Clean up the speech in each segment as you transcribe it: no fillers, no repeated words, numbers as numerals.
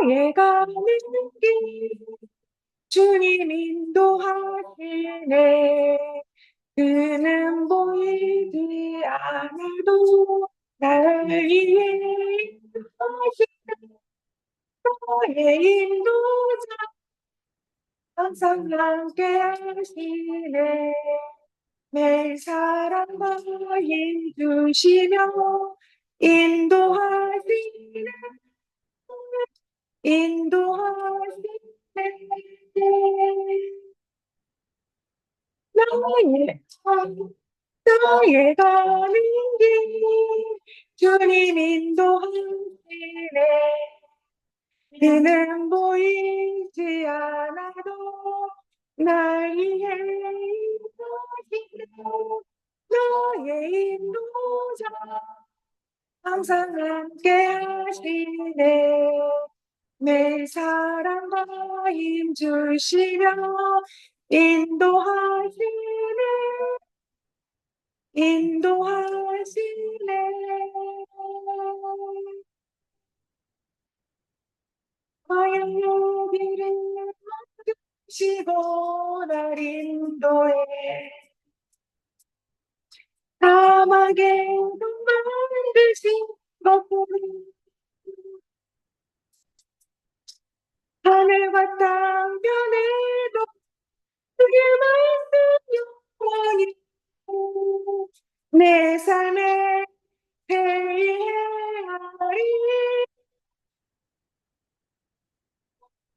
나의 가는 길 주님 인도하시네. 그는 보이지 않아도 날 위해 인도하시네. 나의 인도자 항상 함께 하시네. 매일 사랑과 힘 주시며 인도하시네. 인도하시네. 나의 나의 가는 길 주님 인도하시네. 그는 보이지 않아도 날 위해 인도하시네. 나의 인도자 항상 함께 하시네. 매일 사랑과 힘 주시며 인도하시네. 인도하시네. 하얀 길을 막으시고 날 인도해 사막에 만드신 것뿐 하늘과 땅 변해도 그게 말씀 영원히 내 삶에 회개하리.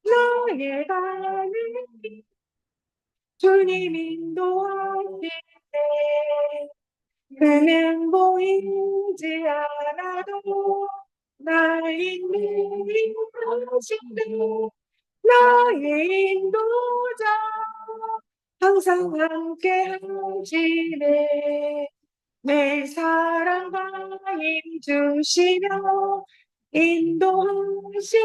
너의 가는 길 주님 인도하시네. 그는 보이지 않아도 날 인도하시네. 나의 인도자 항상 함께 하시네. 내 사랑과 힘 주시며 인도하시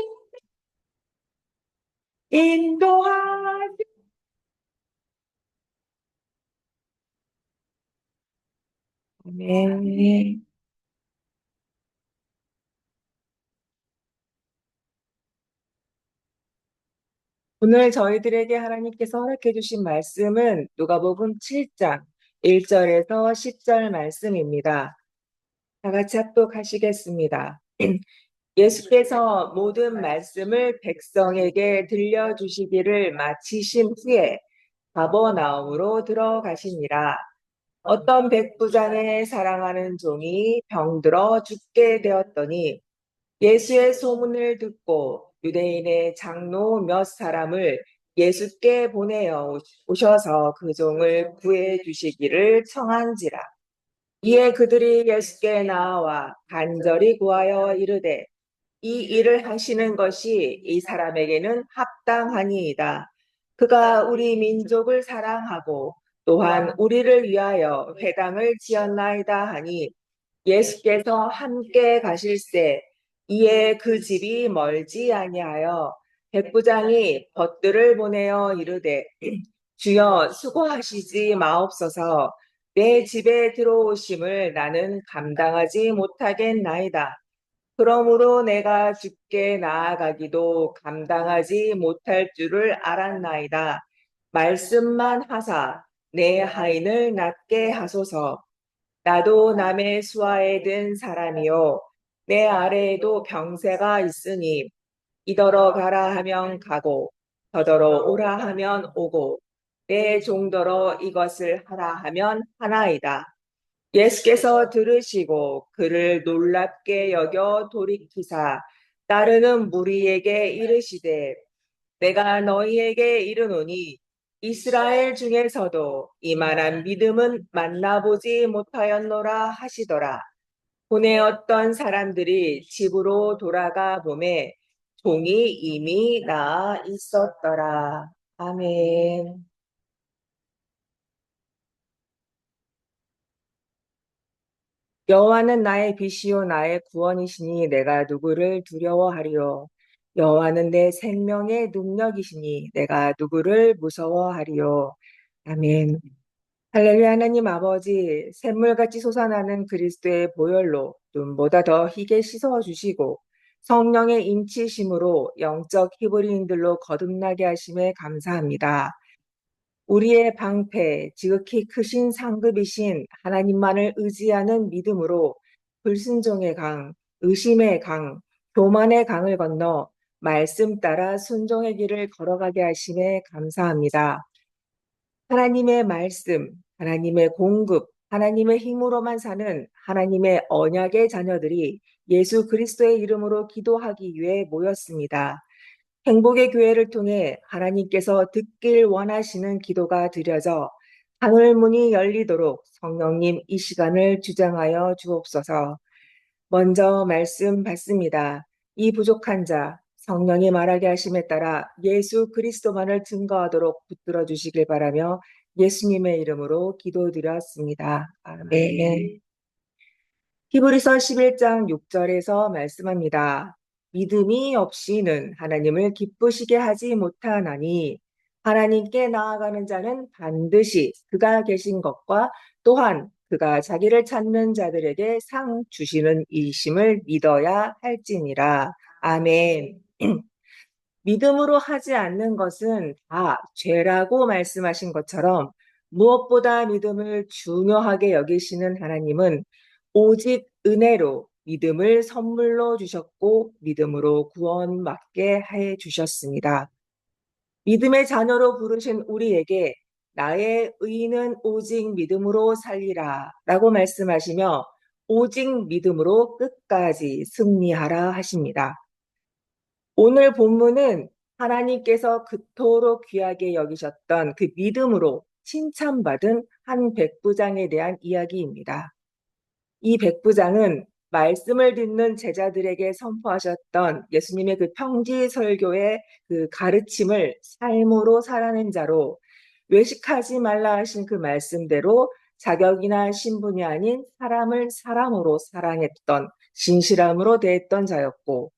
인도하시. 네. 오늘 저희들에게 하나님께서 허락해 주신 말씀은 누가복음 7장 1절에서 10절 말씀입니다. 다 같이 합독하시겠습니다. 예수께서 모든 말씀을 백성에게 들려주시기를 마치신 후에 가버나움으로 들어가시니라. 어떤 백부장의 사랑하는 종이 병들어 죽게 되었더니 예수의 소문을 듣고 유대인의 장로 몇 사람을 예수께 보내어 오셔서 그 종을 구해 주시기를 청한지라. 이에 그들이 예수께 나와 간절히 구하여 이르되 이 일을 하시는 것이 이 사람에게는 합당하니이다. 그가 우리 민족을 사랑하고 또한 우리를 위하여 회당을 지었나이다 하니 예수께서 함께 가실새 이에 그 집이 멀지 아니하여 백부장이 벗들을 보내어 이르되 주여 수고하시지 마옵소서. 내 집에 들어오심을 나는 감당하지 못하겠나이다. 그러므로 내가 주께 나아가기도 감당하지 못할 줄을 알았나이다. 말씀만 하사 내 하인을 낫게 하소서. 나도 남의 수하에 든 사람이요 내 아래에도 병세가 있으니 이더러 가라 하면 가고 저더러 오라 하면 오고 내 종더러 이것을 하라 하면 하나이다. 예수께서 들으시고 그를 놀랍게 여겨 돌이키사 따르는 무리에게 이르시되 내가 너희에게 이르노니 이스라엘 중에서도 이만한 믿음은 만나보지 못하였노라 하시더라. 보내었던 사람들이 집으로 돌아가 보매 종이 이미 나아 있었더라. 아멘. 여호와는 나의 빛이요 나의 구원이시니 내가 누구를 두려워하리요. 여호와는 내 생명의 능력이시니 내가 누구를 무서워하리요. 아멘. 할렐루야. 하나님 아버지, 샘물같이 솟아나는 그리스도의 보혈로 눈보다 더 희게 씻어 주시고 성령의 인치심으로 영적 히브리인들로 거듭나게 하심에 감사합니다. 우리의 방패, 지극히 크신 상급이신 하나님만을 의지하는 믿음으로 불순종의 강, 의심의 강, 교만의 강을 건너 말씀 따라 순종의 길을 걸어가게 하심에 감사합니다. 하나님의 말씀, 하나님의 공급, 하나님의 힘으로만 사는 하나님의 언약의 자녀들이 예수 그리스도의 이름으로 기도하기 위해 모였습니다. 행복의 교회를 통해 하나님께서 듣길 원하시는 기도가 드려져 하늘 문이 열리도록 성령님 이 시간을 주장하여 주옵소서. 먼저 말씀 받습니다. 이 부족한 자, 성령이 말하게 하심에 따라 예수 그리스도만을 증거하도록 붙들어 주시길 바라며 예수님의 이름으로 기도드렸습니다. 아멘. 히브리서 11장 6절에서 말씀합니다. 믿음이 없이는 하나님을 기쁘시게 하지 못하나니 하나님께 나아가는 자는 반드시 그가 계신 것과 또한 그가 자기를 찾는 자들에게 상 주시는 이심을 믿어야 할지니라. 아멘. 믿음으로 하지 않는 것은 다 죄라고 말씀하신 것처럼 무엇보다 믿음을 중요하게 여기시는 하나님은 오직 은혜로 믿음을 선물로 주셨고 믿음으로 구원받게 해 주셨습니다. 믿음의 자녀로 부르신 우리에게 나의 의는 오직 믿음으로 살리라 라고 말씀하시며 오직 믿음으로 끝까지 승리하라 하십니다. 오늘 본문은 하나님께서 그토록 귀하게 여기셨던 그 믿음으로 칭찬받은 한 백부장에 대한 이야기입니다. 이 백부장은 말씀을 듣는 제자들에게 선포하셨던 예수님의 그 평지 설교의 그 가르침을 삶으로 살아낸 자로 외식하지 말라 하신 그 말씀대로 자격이나 신분이 아닌 사람을 사람으로 사랑했던 진실함으로 대했던 자였고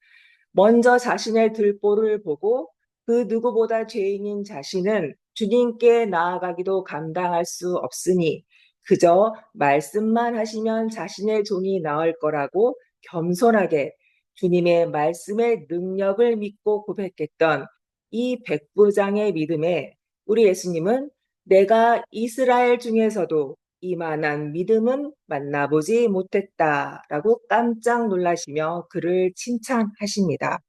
먼저 자신의 들보를 보고 그 누구보다 죄인인 자신은 주님께 나아가기도 감당할 수 없으니 그저 말씀만 하시면 자신의 종이 나을 거라고 겸손하게 주님의 말씀의 능력을 믿고 고백했던 이 백부장의 믿음에 우리 예수님은 내가 이스라엘 중에서도 이만한 믿음은 만나보지 못했다라고 깜짝 놀라시며 그를 칭찬하십니다.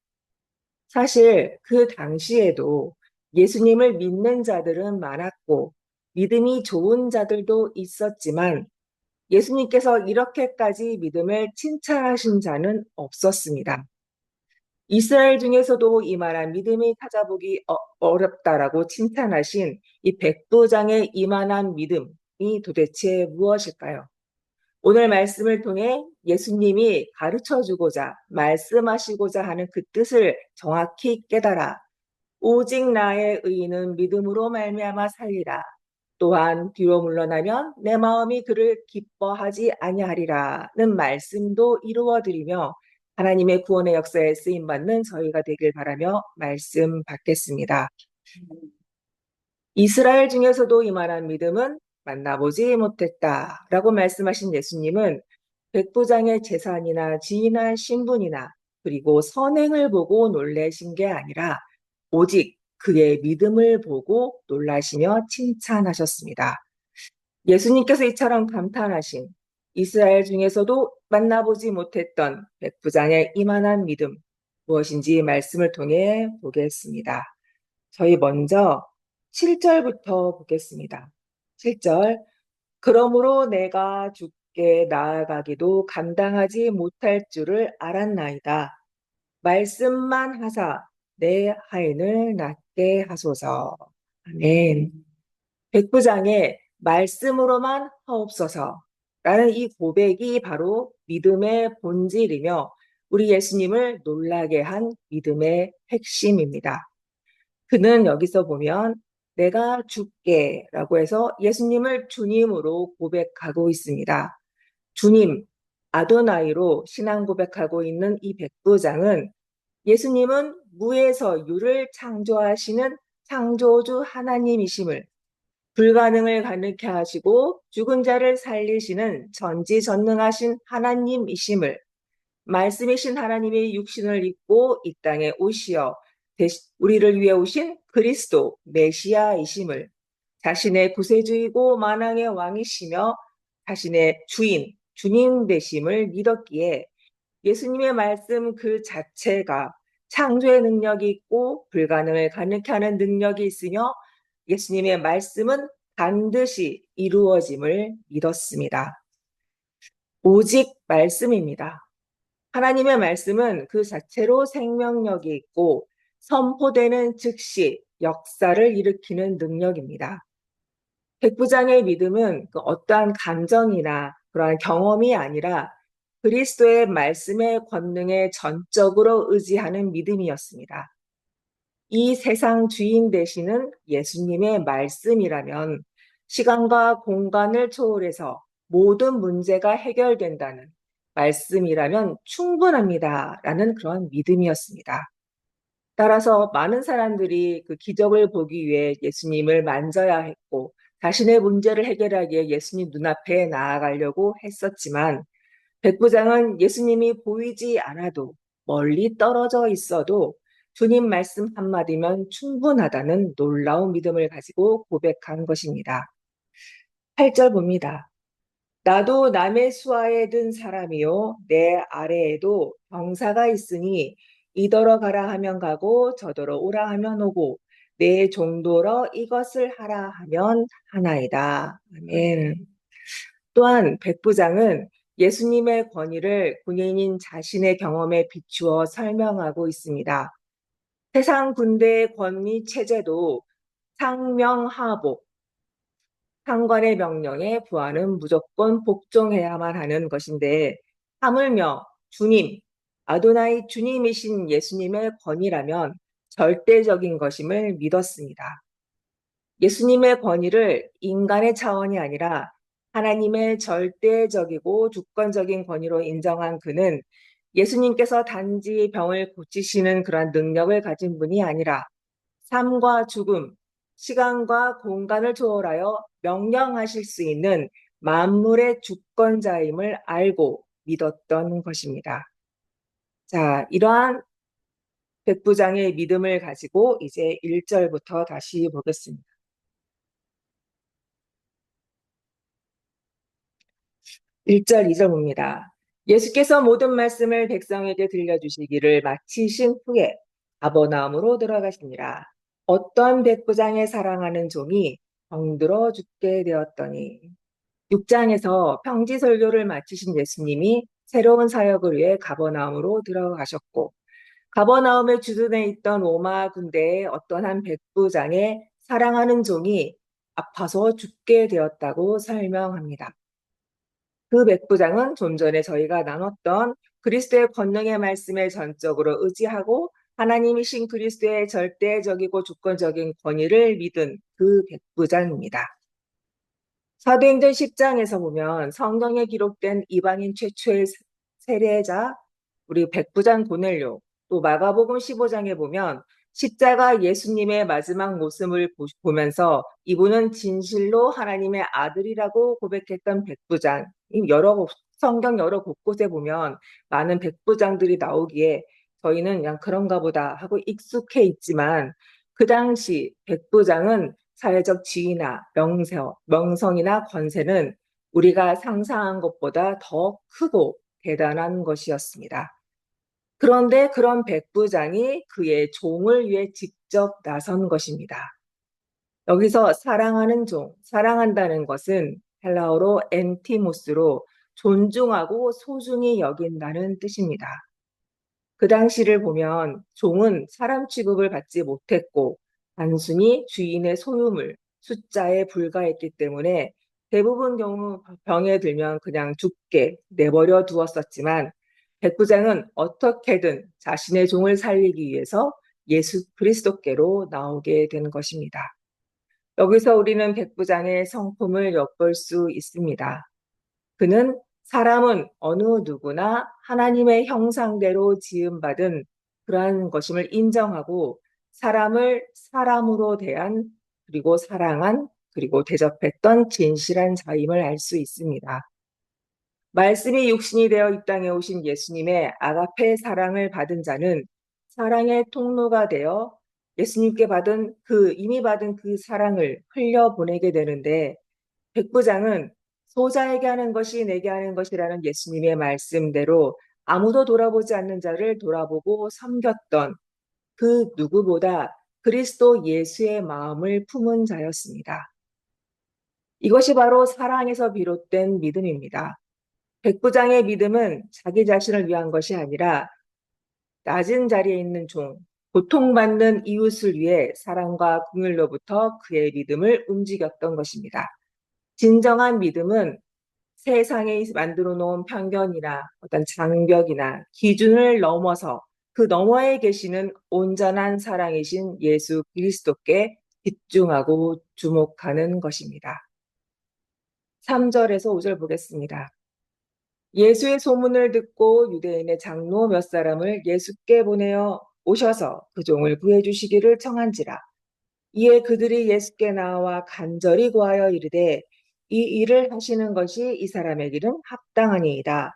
사실 그 당시에도 예수님을 믿는 자들은 많았고 믿음이 좋은 자들도 있었지만 예수님께서 이렇게까지 믿음을 칭찬하신 자는 없었습니다. 이스라엘 중에서도 이만한 믿음이 찾아보기 어렵다라고 칭찬하신 이 백부장의 이만한 믿음이 도대체 무엇일까요? 오늘 말씀을 통해 예수님이 가르쳐 주고자 말씀하시고자 하는 그 뜻을 정확히 깨달아 오직 나의 의인은 믿음으로 말미암아 살리라. 또한 뒤로 물러나면 내 마음이 그를 기뻐하지 아니하리라는 말씀도 이루어드리며 하나님의 구원의 역사에 쓰임받는 저희가 되길 바라며 말씀 받겠습니다. 이스라엘 중에서도 이만한 믿음은 만나보지 못했다라고 말씀하신 예수님은 백부장의 재산이나 지위나 신분이나 그리고 선행을 보고 놀라신 게 아니라 오직 그의 믿음을 보고 놀라시며 칭찬하셨습니다. 예수님께서 이처럼 감탄하신 이스라엘 중에서도 만나보지 못했던 백부장의 이만한 믿음 무엇인지 말씀을 통해 보겠습니다. 저희 먼저 7절부터 보겠습니다. 7절 그러므로 내가 주께 나아가기도 감당하지 못할 줄을 알았나이다. 말씀만 하사 내 하인을 낫게 하소서. 아멘. 백부장의 말씀으로만 하옵소서라는 이 고백이 바로 믿음의 본질이며 우리 예수님을 놀라게 한 믿음의 핵심입니다. 그는 여기서 보면 내가 주께라고 해서 예수님을 주님으로 고백하고 있습니다. 주님, 아도나이로 신앙 고백하고 있는 이 백부장은 예수님은 무에서 유를 창조하시는 창조주 하나님이심을 불가능을 가능케 하시고 죽은 자를 살리시는 전지전능하신 하나님이심을 말씀이신 하나님의 육신을 입고 이 땅에 오시어 우리를 위해 오신 그리스도 메시아이심을, 자신의 구세주이고 만왕의 왕이시며 자신의 주님 되심을 믿었기에 예수님의 말씀 그 자체가 창조의 능력이 있고 불가능을 가능케 하는 능력이 있으며 예수님의 말씀은 반드시 이루어짐을 믿었습니다. 오직 말씀입니다. 하나님의 말씀은 그 자체로 생명력이 있고 선포되는 즉시 역사를 일으키는 능력입니다. 백부장의 믿음은 그 어떠한 감정이나 그러한 경험이 아니라 그리스도의 말씀의 권능에 전적으로 의지하는 믿음이었습니다. 이 세상 주인 되시는 예수님의 말씀이라면 시간과 공간을 초월해서 모든 문제가 해결된다는 말씀이라면 충분합니다라는 그런 믿음이었습니다. 따라서 많은 사람들이 그 기적을 보기 위해 예수님을 만져야 했고 자신의 문제를 해결하기에 예수님 눈앞에 나아가려고 했었지만 백부장은 예수님이 보이지 않아도 멀리 떨어져 있어도 주님 말씀 한마디면 충분하다는 놀라운 믿음을 가지고 고백한 것입니다. 8절 봅니다. 나도 남의 수하에 든 사람이요 내 아래에도 병사가 있으니 이더러 가라 하면 가고 저더러 오라 하면 오고 내 종도러 이것을 하라 하면 하나이다. 아멘. 또한 백부장은 예수님의 권위를 군인인 자신의 경험에 비추어 설명하고 있습니다. 세상 군대의 권위 체제도 상명하복, 상관의 명령에 부하는 무조건 복종해야만 하는 것인데 하물며 주님, 아도나이 주님이신 예수님의 권위라면 절대적인 것임을 믿었습니다. 예수님의 권위를 인간의 차원이 아니라 하나님의 절대적이고 주권적인 권위로 인정한 그는 예수님께서 단지 병을 고치시는 그러한 능력을 가진 분이 아니라 삶과 죽음, 시간과 공간을 초월하여 명령하실 수 있는 만물의 주권자임을 알고 믿었던 것입니다. 자, 이러한 백부장의 믿음을 가지고 이제 1절부터 다시 보겠습니다. 1절, 2절 봅니다. 예수께서 모든 말씀을 백성에게 들려주시기를 마치신 후에 가버나움으로 들어가시니라. 어떤 백부장의 사랑하는 종이 병들어 죽게 되었더니 6장에서 평지 설교를 마치신 예수님이 새로운 사역을 위해 가버나움으로 들어가셨고 가버나움의 주둔에 있던 로마 군대의 어떤 한 백부장의 사랑하는 종이 아파서 죽게 되었다고 설명합니다. 그 백부장은 좀 전에 저희가 나눴던 그리스도의 권능의 말씀에 전적으로 의지하고 하나님이신 그리스도의 절대적이고 주권적인 권위를 믿은 그 백부장입니다. 사도행전 10장에서 보면 성경에 기록된 이방인 최초의 세례자 우리 백부장 고넬료, 또 마가복음 15장에 보면 십자가 예수님의 마지막 모습을 보면서 이분은 진실로 하나님의 아들이라고 고백했던 백부장, 성경 여러 곳곳에 보면 많은 백부장들이 나오기에 저희는 그냥 그런가 보다 하고 익숙해 있지만 그 당시 백부장은 사회적 지위나 명성이나 권세는 우리가 상상한 것보다 더 크고 대단한 것이었습니다. 그런데 그런 백부장이 그의 종을 위해 직접 나선 것입니다. 여기서 사랑하는 종, 사랑한다는 것은 헬라어로 엔티모스로 존중하고 소중히 여긴다는 뜻입니다. 그 당시를 보면 종은 사람 취급을 받지 못했고 단순히 주인의 소유물, 숫자에 불과했기 때문에 대부분 경우 병에 들면 그냥 죽게 내버려 두었었지만 백부장은 어떻게든 자신의 종을 살리기 위해서 예수 그리스도께로 나오게 된 것입니다. 여기서 우리는 백부장의 성품을 엿볼 수 있습니다. 그는 사람은 어느 누구나 하나님의 형상대로 지음받은 그러한 것임을 인정하고 사람을 사람으로 대한 그리고 사랑한 그리고 대접했던 진실한 자임을 알 수 있습니다. 말씀이 육신이 되어 이 땅에 오신 예수님의 아가페 사랑을 받은 자는 사랑의 통로가 되어 예수님께 이미 받은 그 사랑을 흘려보내게 되는데, 백부장은 소자에게 하는 것이 내게 하는 것이라는 예수님의 말씀대로 아무도 돌아보지 않는 자를 돌아보고 섬겼던 그 누구보다 그리스도 예수의 마음을 품은 자였습니다. 이것이 바로 사랑에서 비롯된 믿음입니다. 백부장의 믿음은 자기 자신을 위한 것이 아니라 낮은 자리에 있는 종, 고통받는 이웃을 위해 사랑과 긍휼로부터 그의 믿음을 움직였던 것입니다. 진정한 믿음은 세상에 만들어 놓은 편견이나 어떤 장벽이나 기준을 넘어서 그 너머에 계시는 온전한 사랑이신 예수 그리스도께 집중하고 주목하는 것입니다. 3절에서 5절 보겠습니다. 예수의 소문을 듣고 유대인의 장로 몇 사람을 예수께 보내어 오셔서 그 종을 구해 주시기를 청한지라. 이에 그들이 예수께 나와 간절히 구하여 이르되 이 일을 하시는 것이 이 사람의 길은 합당하니이다.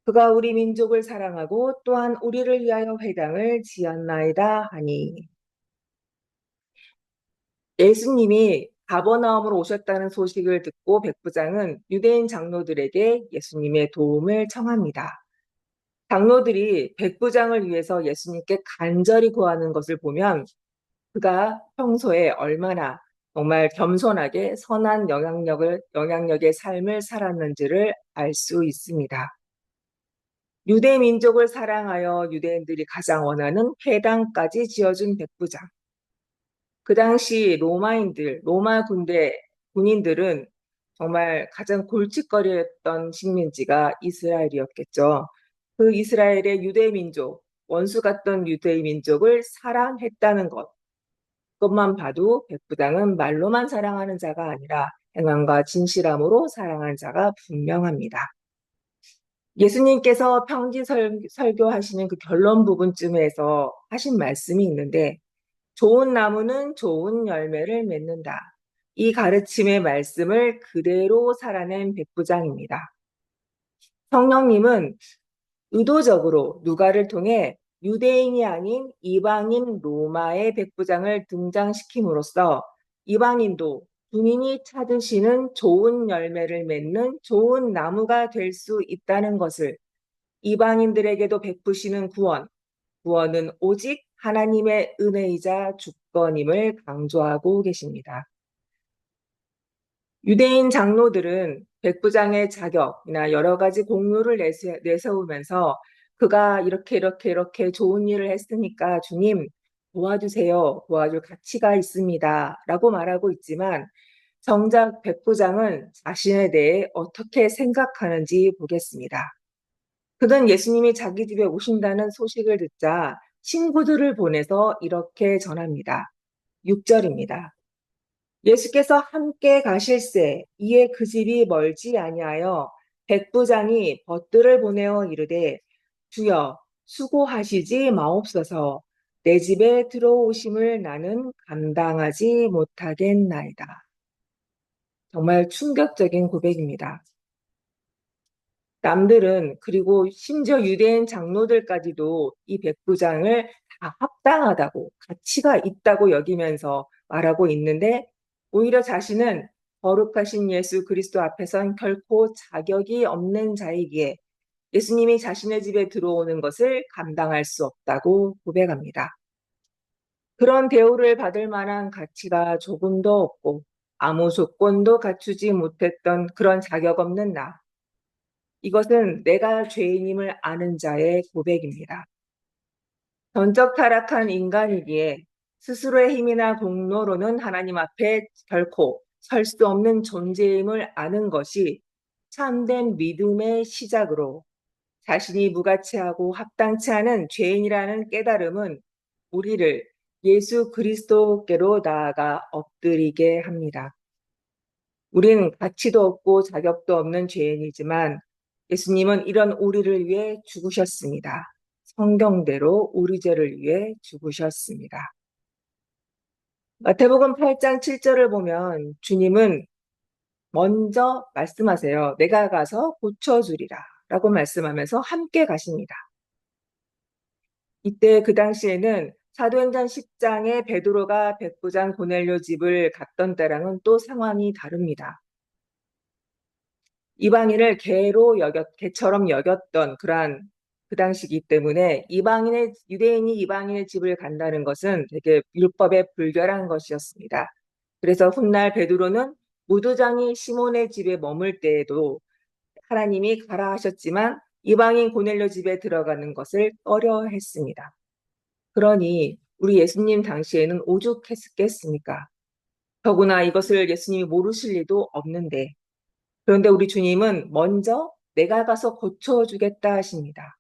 그가 우리 민족을 사랑하고 또한 우리를 위하여 회당을 지었나이다 하니. 예수님이 가버나움으로 오셨다는 소식을 듣고 백부장은 유대인 장로들에게 예수님의 도움을 청합니다. 장로들이 백부장을 위해서 예수님께 간절히 구하는 것을 보면 그가 평소에 얼마나 정말 겸손하게 선한 영향력의 삶을 살았는지를 알 수 있습니다. 유대 민족을 사랑하여 유대인들이 가장 원하는 회당까지 지어준 백부장. 그 당시 로마 군인들은 정말 가장 골칫거리였던 식민지가 이스라엘이었겠죠. 그 이스라엘의 원수 같던 유대 민족을 사랑했다는 것. 그것만 봐도 백부장은 말로만 사랑하는 자가 아니라 행함과 진실함으로 사랑한 자가 분명합니다. 예수님께서 평지 설교하시는 그 결론 부분쯤에서 하신 말씀이 있는데, 좋은 나무는 좋은 열매를 맺는다. 이 가르침의 말씀을 그대로 살아낸 백부장입니다. 성령님은 의도적으로 누가를 통해 유대인이 아닌 이방인 로마의 백부장을 등장시킴으로써 이방인도 주님이 찾으시는 좋은 열매를 맺는 좋은 나무가 될 수 있다는 것을, 이방인들에게도 베푸시는 구원은 오직 하나님의 은혜이자 주권임을 강조하고 계십니다. 유대인 장로들은 백부장의 자격이나 여러 가지 공로를 내세우면서 그가 이렇게 좋은 일을 했으니까 주님 도와주세요. 도와줄 가치가 있습니다. 라고 말하고 있지만 정작 백부장은 자신에 대해 어떻게 생각하는지 보겠습니다. 그는 예수님이 자기 집에 오신다는 소식을 듣자 친구들을 보내서 이렇게 전합니다. 6절입니다. 예수께서 함께 가실새 이에 그 집이 멀지 아니하여 백부장이 벗들을 보내어 이르되 주여 수고하시지 마옵소서 내 집에 들어오심을 나는 감당하지 못하겠나이다. 정말 충격적인 고백입니다. 남들은, 그리고 심지어 유대인 장로들까지도 이 백부장을 다 합당하다고, 가치가 있다고 여기면서 말하고 있는데 오히려 자신은 거룩하신 예수 그리스도 앞에선 결코 자격이 없는 자이기에 예수님이 자신의 집에 들어오는 것을 감당할 수 없다고 고백합니다. 그런 대우를 받을 만한 가치가 조금도 없고 아무 조건도 갖추지 못했던 그런 자격 없는 나. 이것은 내가 죄인임을 아는 자의 고백입니다. 전적 타락한 인간이기에 스스로의 힘이나 공로로는 하나님 앞에 결코 설 수 없는 존재임을 아는 것이 참된 믿음의 시작으로, 자신이 무가치하고 합당치 않은 죄인이라는 깨달음은 우리를 예수 그리스도께로 나아가 엎드리게 합니다. 우린 가치도 없고 자격도 없는 죄인이지만 예수님은 이런 우리를 위해 죽으셨습니다. 성경대로 우리 죄를 위해 죽으셨습니다. 마태복음 8장 7절을 보면 주님은 먼저 말씀하세요. 내가 가서 고쳐주리라 라고 말씀하면서 함께 가십니다. 이때 그 당시에는 사도행전 10장에 베드로가 백부장 고넬료 집을 갔던 때랑은 또 상황이 다릅니다. 이방인을 개처럼 여겼던 그러한 그 당시이기 때문에 유대인이 이방인의 집을 간다는 것은 되게 율법에 불결한 것이었습니다. 그래서 훗날 베드로는 무두장이 시몬의 집에 머물 때에도 하나님이 가라 하셨지만 이방인 고넬료 집에 들어가는 것을 꺼려했습니다. 그러니 우리 예수님 당시에는 오죽했겠습니까? 더구나 이것을 예수님이 모르실 리도 없는데, 그런데 우리 주님은 먼저 내가 가서 고쳐주겠다 하십니다.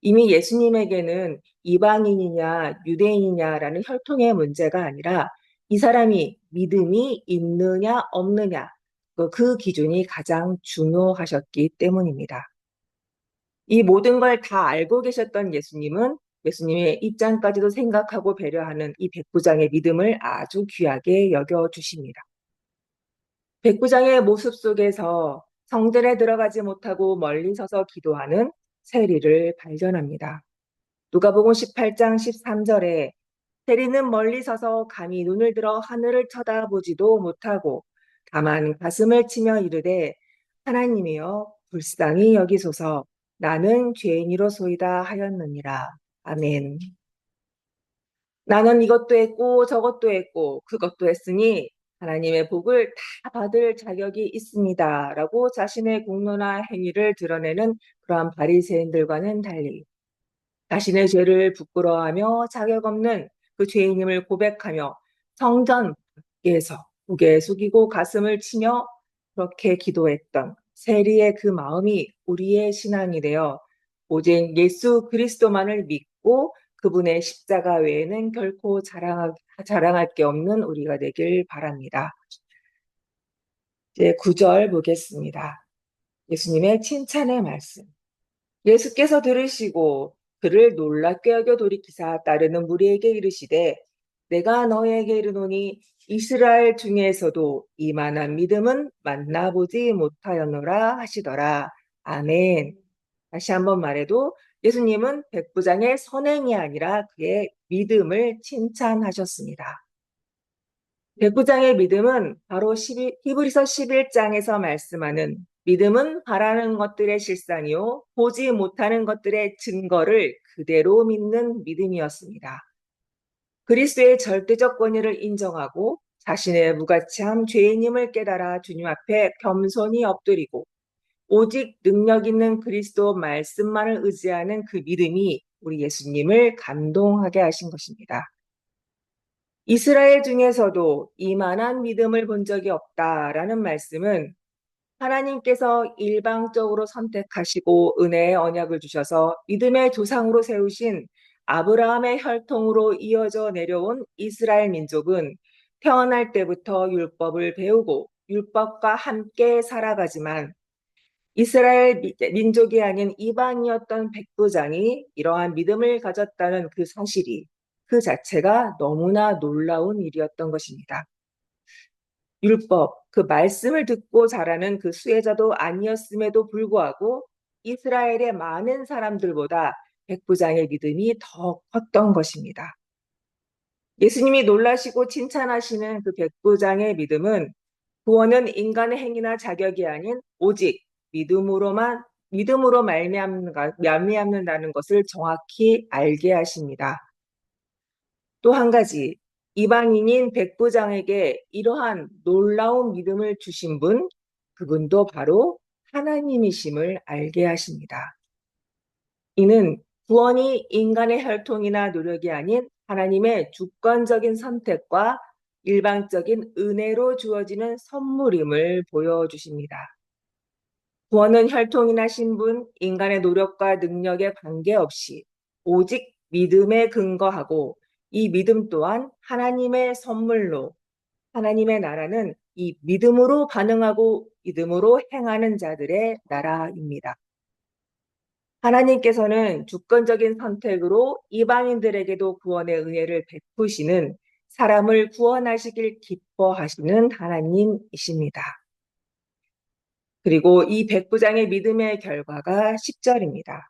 이미 예수님에게는 이방인이냐 유대인이냐라는 혈통의 문제가 아니라 이 사람이 믿음이 있느냐 없느냐, 그 기준이 가장 중요하셨기 때문입니다. 이 모든 걸 다 알고 계셨던 예수님은 예수님의 입장까지도 생각하고 배려하는 이 백부장의 믿음을 아주 귀하게 여겨주십니다. 백부장의 모습 속에서 성전에 들어가지 못하고 멀리 서서 기도하는 세리를 발견합니다. 누가복음 18장 13절에 세리는 멀리 서서 감히 눈을 들어 하늘을 쳐다보지도 못하고 다만 가슴을 치며 이르되 하나님이여 불쌍히 여기소서 나는 죄인이로소이다 하였느니라. 아멘. 나는 이것도 했고 저것도 했고 그것도 했으니 하나님의 복을 다 받을 자격이 있습니다. 라고 자신의 공로나 행위를 드러내는 그러한 바리새인들과는 달리 자신의 죄를 부끄러워하며 자격 없는 그 죄인임을 고백하며 성전 밖에서 고개 숙이고 가슴을 치며 그렇게 기도했던 세리의 그 마음이 우리의 신앙이 되어 오직 예수 그리스도만을 믿고 그분의 십자가 외에는 결코 자랑할 게 없는 우리가 되길 바랍니다. 이제 9절 보겠습니다. 예수님의 칭찬의 말씀. 예수께서 들으시고 그를 놀랍게 여겨 돌이키사 따르는 무리에게 이르시되 내가 너에게 이르노니 이스라엘 중에서도 이만한 믿음은 만나보지 못하였노라 하시더라. 아멘. 다시 한번 말해도 예수님은 백부장의 선행이 아니라 그의 믿음을 칭찬하셨습니다. 백부장의 믿음은 바로 히브리서 11장에서 말씀하는 믿음은 바라는 것들의 실상이요 보지 못하는 것들의 증거를 그대로 믿는 믿음이었습니다. 그리스도의 절대적 권위를 인정하고 자신의 무가치한 죄인임을 깨달아 주님 앞에 겸손히 엎드리고 오직 능력 있는 그리스도 말씀만을 의지하는 그 믿음이 우리 예수님을 감동하게 하신 것입니다. 이스라엘 중에서도 이만한 믿음을 본 적이 없다라는 말씀은 하나님께서 일방적으로 선택하시고 은혜의 언약을 주셔서 믿음의 조상으로 세우신 아브라함의 혈통으로 이어져 내려온 이스라엘 민족은 태어날 때부터 율법을 배우고 율법과 함께 살아가지만 이스라엘 민족이 아닌 이방이었던 백부장이 이러한 믿음을 가졌다는 그 사실이 그 자체가 너무나 놀라운 일이었던 것입니다. 율법, 그 말씀을 듣고 자라는 그 수혜자도 아니었음에도 불구하고 이스라엘의 많은 사람들보다 백부장의 믿음이 더 컸던 것입니다. 예수님이 놀라시고 칭찬하시는 그 백부장의 믿음은 구원은 인간의 행위나 자격이 아닌 오직 믿음으로 말미암는다는 것을 정확히 알게 하십니다. 또 한 가지, 이방인인 백부장에게 이러한 놀라운 믿음을 주신 분, 그분도 바로 하나님이심을 알게 하십니다. 이는 구원이 인간의 혈통이나 노력이 아닌 하나님의 주권적인 선택과 일방적인 은혜로 주어지는 선물임을 보여주십니다. 구원은 혈통이나 신분, 인간의 노력과 능력에 관계없이 오직 믿음에 근거하고 이 믿음 또한 하나님의 선물로 하나님의 나라는 이 믿음으로 반응하고 믿음으로 행하는 자들의 나라입니다. 하나님께서는 주권적인 선택으로 이방인들에게도 구원의 은혜를 베푸시는 사람을 구원하시길 기뻐하시는 하나님이십니다. 그리고 이 백부장의 믿음의 결과가 10절입니다.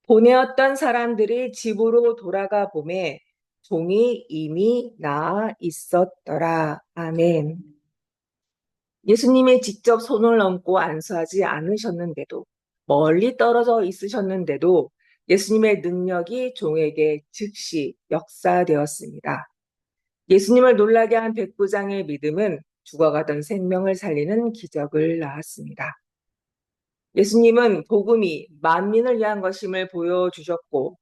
보내었던 사람들이 집으로 돌아가 보매 종이 이미 나아 있었더라. 아멘. 예수님이 직접 손을 얹고 안수하지 않으셨는데도, 멀리 떨어져 있으셨는데도 예수님의 능력이 종에게 즉시 역사되었습니다. 예수님을 놀라게 한 백부장의 믿음은 죽어가던 생명을 살리는 기적을 낳았습니다. 예수님은 복음이 만민을 위한 것임을 보여주셨고,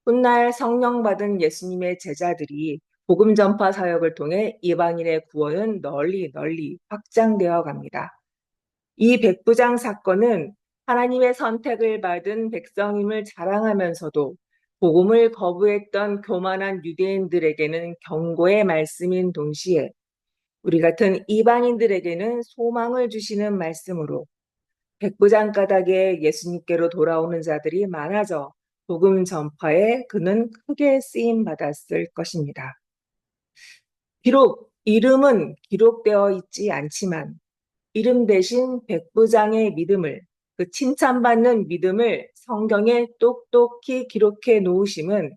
훗날 성령 받은 예수님의 제자들이 복음 전파 사역을 통해 이방인의 구원은 널리 널리 확장되어 갑니다. 이 백부장 사건은 하나님의 선택을 받은 백성임을 자랑하면서도 복음을 거부했던 교만한 유대인들에게는 경고의 말씀인 동시에 우리 같은 이방인들에게는 소망을 주시는 말씀으로 백부장 가닥에 예수님께로 돌아오는 자들이 많아져 복음 전파에 그는 크게 쓰임 받았을 것입니다. 비록 이름은 기록되어 있지 않지만 이름 대신 백부장의 믿음을, 그 칭찬받는 믿음을 성경에 똑똑히 기록해 놓으심은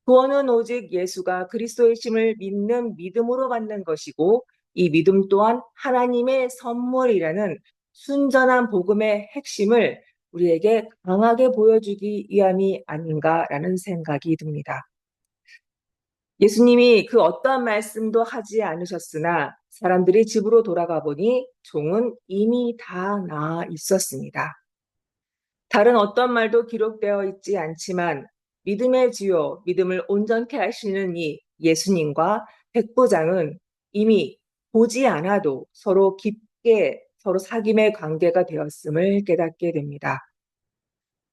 구원은 오직 예수가 그리스도이심을 믿는 믿음으로 받는 것이고 이 믿음 또한 하나님의 선물이라는 순전한 복음의 핵심을 우리에게 강하게 보여주기 위함이 아닌가라는 생각이 듭니다. 예수님이 그 어떠한 말씀도 하지 않으셨으나 사람들이 집으로 돌아가 보니 종은 이미 다 나아 있었습니다. 다른 어떤 말도 기록되어 있지 않지만 믿음의 주요, 믿음을 온전케 하시는 이 예수님과 백부장은 이미 보지 않아도 서로 깊게 서로 사귐의 관계가 되었음을 깨닫게 됩니다.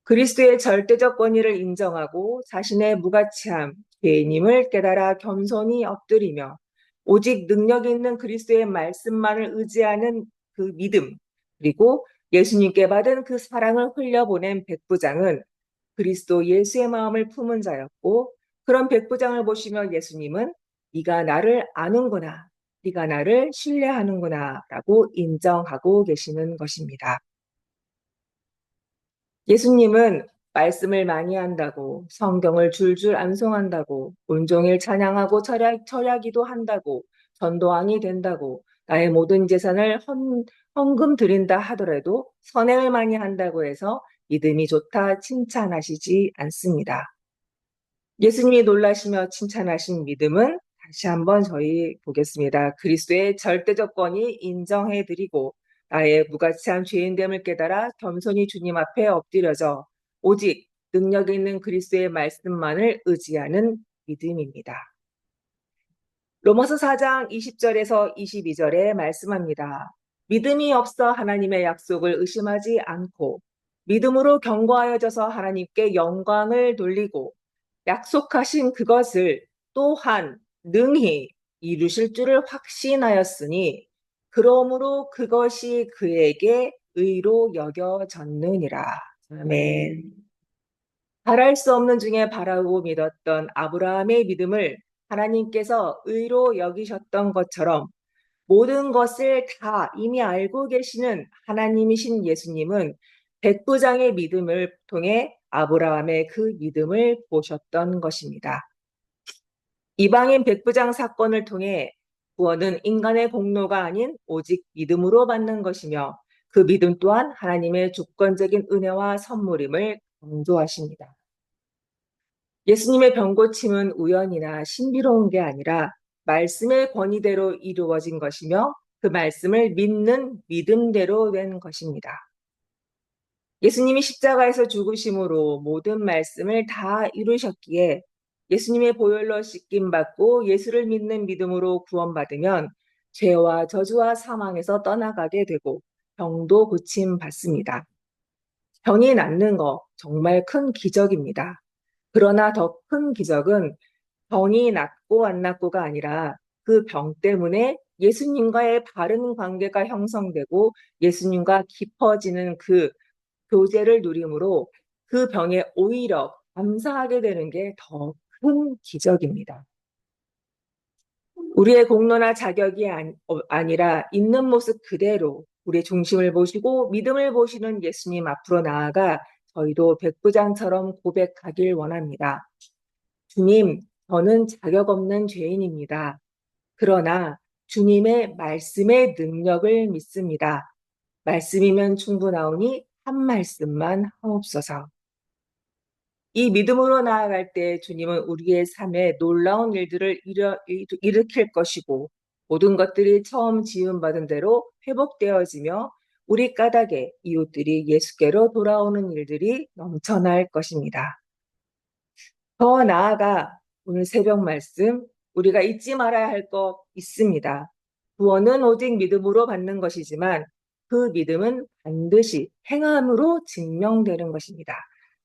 그리스도의 절대적 권위를 인정하고 자신의 무가치함, 죄인임을 깨달아 겸손히 엎드리며 오직 능력 있는 그리스도의 말씀만을 의지하는 그 믿음, 그리고 예수님께 받은 그 사랑을 흘려보낸 백부장은 그리스도 예수의 마음을 품은 자였고 그런 백부장을 보시며 예수님은 네가 나를 아는구나, 네가 나를 신뢰하는구나 라고 인정하고 계시는 것입니다. 예수님은 말씀을 많이 한다고, 성경을 줄줄 암송한다고, 온종일 찬양하고 철야기도 한다고, 전도왕이 된다고, 나의 모든 재산을 헌금 드린다 하더라도 선행을 많이 한다고 해서 믿음이 좋다 칭찬하시지 않습니다. 예수님이 놀라시며 칭찬하신 믿음은 다시 한번 저희 보겠습니다. 그리스도의 절대적 권위 인정해드리고 나의 무가치한 죄인됨을 깨달아 겸손히 주님 앞에 엎드려져 오직 능력 있는 그리스도의 말씀만을 의지하는 믿음입니다. 로마서 4장 20절에서 22절에 말씀합니다. 믿음이 없어 하나님의 약속을 의심하지 않고 믿음으로 견고하여져서 하나님께 영광을 돌리고 약속하신 그것을 또한 능히 이루실 줄을 확신하였으니 그러므로 그것이 그에게 의로 여겨졌느니라. 아멘. 바랄 수 없는 중에 바라고 믿었던 아브라함의 믿음을 하나님께서 의로 여기셨던 것처럼 모든 것을 다 이미 알고 계시는 하나님이신 예수님은 백부장의 믿음을 통해 아브라함의 그 믿음을 보셨던 것입니다. 이방인 백부장 사건을 통해 구원은 인간의 공로가 아닌 오직 믿음으로 받는 것이며 그 믿음 또한 하나님의 주권적인 은혜와 선물임을 강조하십니다. 예수님의 병고침은 우연이나 신비로운 게 아니라 말씀의 권위대로 이루어진 것이며 그 말씀을 믿는 믿음대로 된 것입니다. 예수님이 십자가에서 죽으심으로 모든 말씀을 다 이루셨기에 예수님의 보혈로 씻김 받고 예수를 믿는 믿음으로 구원받으면 죄와 저주와 사망에서 떠나가게 되고 병도 고침 받습니다. 병이 낫는 거 정말 큰 기적입니다. 그러나 더 큰 기적은 병이 낫고 안 낫고가 아니라 그 병 때문에 예수님과의 바른 관계가 형성되고 예수님과 깊어지는 그 교제를 누림으로 그 병에 오히려 감사하게 되는 게 더 큰 기적입니다. 우리의 공로나 자격이 아니라 있는 모습 그대로 우리의 중심을 보시고 믿음을 보시는 예수님 앞으로 나아가 저희도 백부장처럼 고백하길 원합니다. 주님, 저는 자격 없는 죄인입니다. 그러나 주님의 말씀의 능력을 믿습니다. 말씀이면 충분하오니 한 말씀만 하옵소서. 이 믿음으로 나아갈 때 주님은 우리의 삶에 놀라운 일들을 일으킬 것이고 모든 것들이 처음 지음받은 대로 회복되어지며 우리 까닭에 이웃들이 예수께로 돌아오는 일들이 넘쳐날 것입니다. 더 나아가 오늘 새벽 말씀 우리가 잊지 말아야 할 것 있습니다. 구원은 오직 믿음으로 받는 것이지만 그 믿음은 반드시 행함으로 증명되는 것입니다.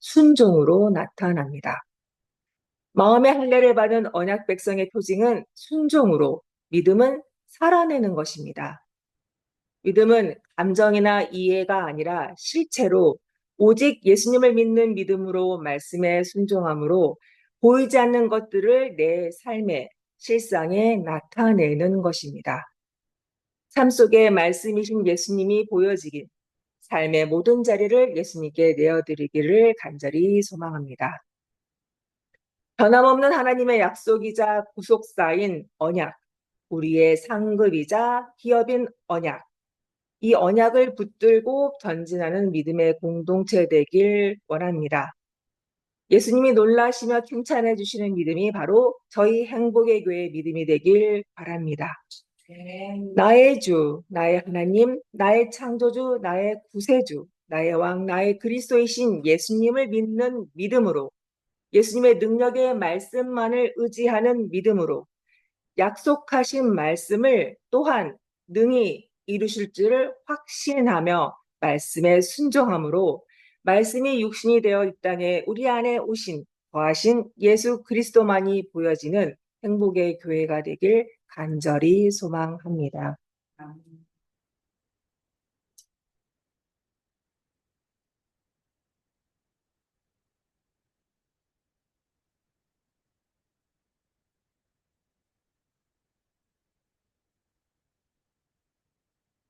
순종으로 나타납니다. 마음의 할례를 받은 언약 백성의 표징은 순종으로, 믿음은 살아내는 것입니다. 믿음은 감정이나 이해가 아니라 실체로 오직 예수님을 믿는 믿음으로 말씀에 순종함으로 보이지 않는 것들을 내 삶의 실상에 나타내는 것입니다. 삶 속에 말씀이신 예수님이 보여지길, 삶의 모든 자리를 예수님께 내어드리기를 간절히 소망합니다. 변함없는 하나님의 약속이자 구속사인 언약, 우리의 상급이자 기업인 언약, 이 언약을 붙들고 전진하는 믿음의 공동체 되길 원합니다. 예수님이 놀라시며 칭찬해 주시는 믿음이 바로 저희 행복의 교회 믿음이 되길 바랍니다. 나의 주, 나의 하나님, 나의 창조주, 나의 구세주, 나의 왕, 나의 그리스도이신 예수님을 믿는 믿음으로 예수님의 능력의 말씀만을 의지하는 믿음으로 약속하신 말씀을 또한 능히 이루실 줄을 확신하며 말씀에 순종함으로 말씀이 육신이 되어 이 땅에 우리 안에 오신 거하신 예수 그리스도만이 보여지는 행복의 교회가 되길 간절히 소망합니다.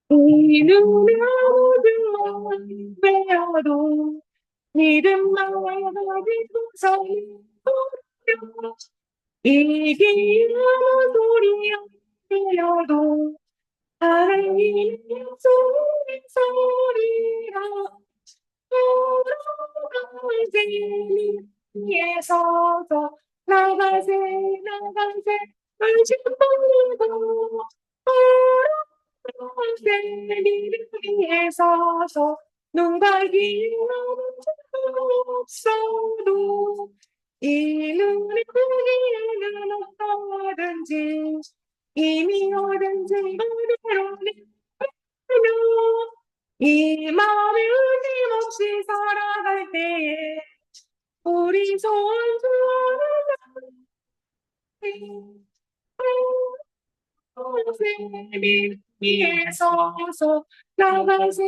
이 눈에 어두운 베어도 믿음만 믿고서 이기는 소리야 들려도 하나님의 소리라 걸어가세 위에 서서 나가세 의심 버리고 걸어가세 믿음 위에 서서 눈과 귀는 없어도 이 눈이 보기에는 어떠든지 이미 어딘지 그대로 내려 이 마음이 의심없이 살아갈 때에 우리 소원주는 믿음 위에 서서 나가세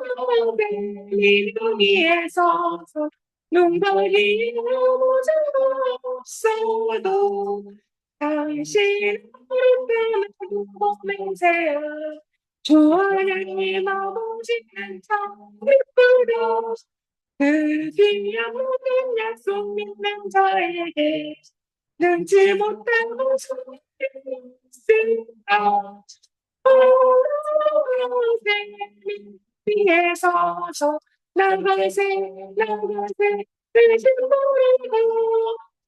의심없고 믿음 위에 서서 눈과 귀는 없어도 당신 때문에 맹세야 주 하나님 아버지는 참 기쁘다 그 귀한 모든 약속 믿는 자에게 능지 못하고 소리있습니다 믿음 위에 서서 나가세 의심 버리고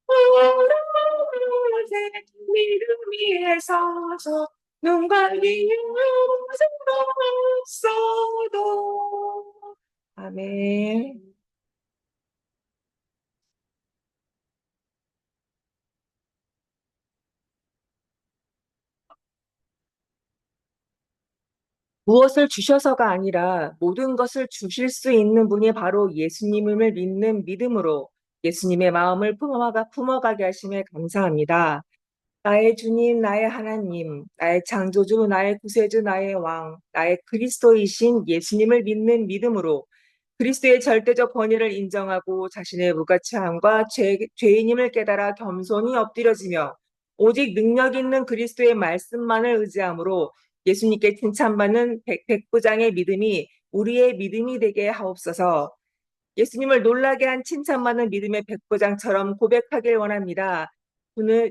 오로세 믿음 위에 서서 눈과 귀는 없어도 아멘. 무엇을 주셔서가 아니라 모든 것을 주실 수 있는 분이 바로 예수님을 믿는 믿음으로 예수님의 마음을 품어가게 하심에 감사합니다. 나의 주님, 나의 하나님, 나의 창조주, 나의 구세주, 나의 왕, 나의 그리스도이신 예수님을 믿는 믿음으로 그리스도의 절대적 권위를 인정하고 자신의 무가치함과 죄인임을 깨달아 겸손히 엎드려지며 오직 능력 있는 그리스도의 말씀만을 의지함으로 예수님께 칭찬받는 백부장의 믿음이 우리의 믿음이 되게 하옵소서. 예수님을 놀라게 한 칭찬받는 믿음의 백부장처럼 고백하길 원합니다.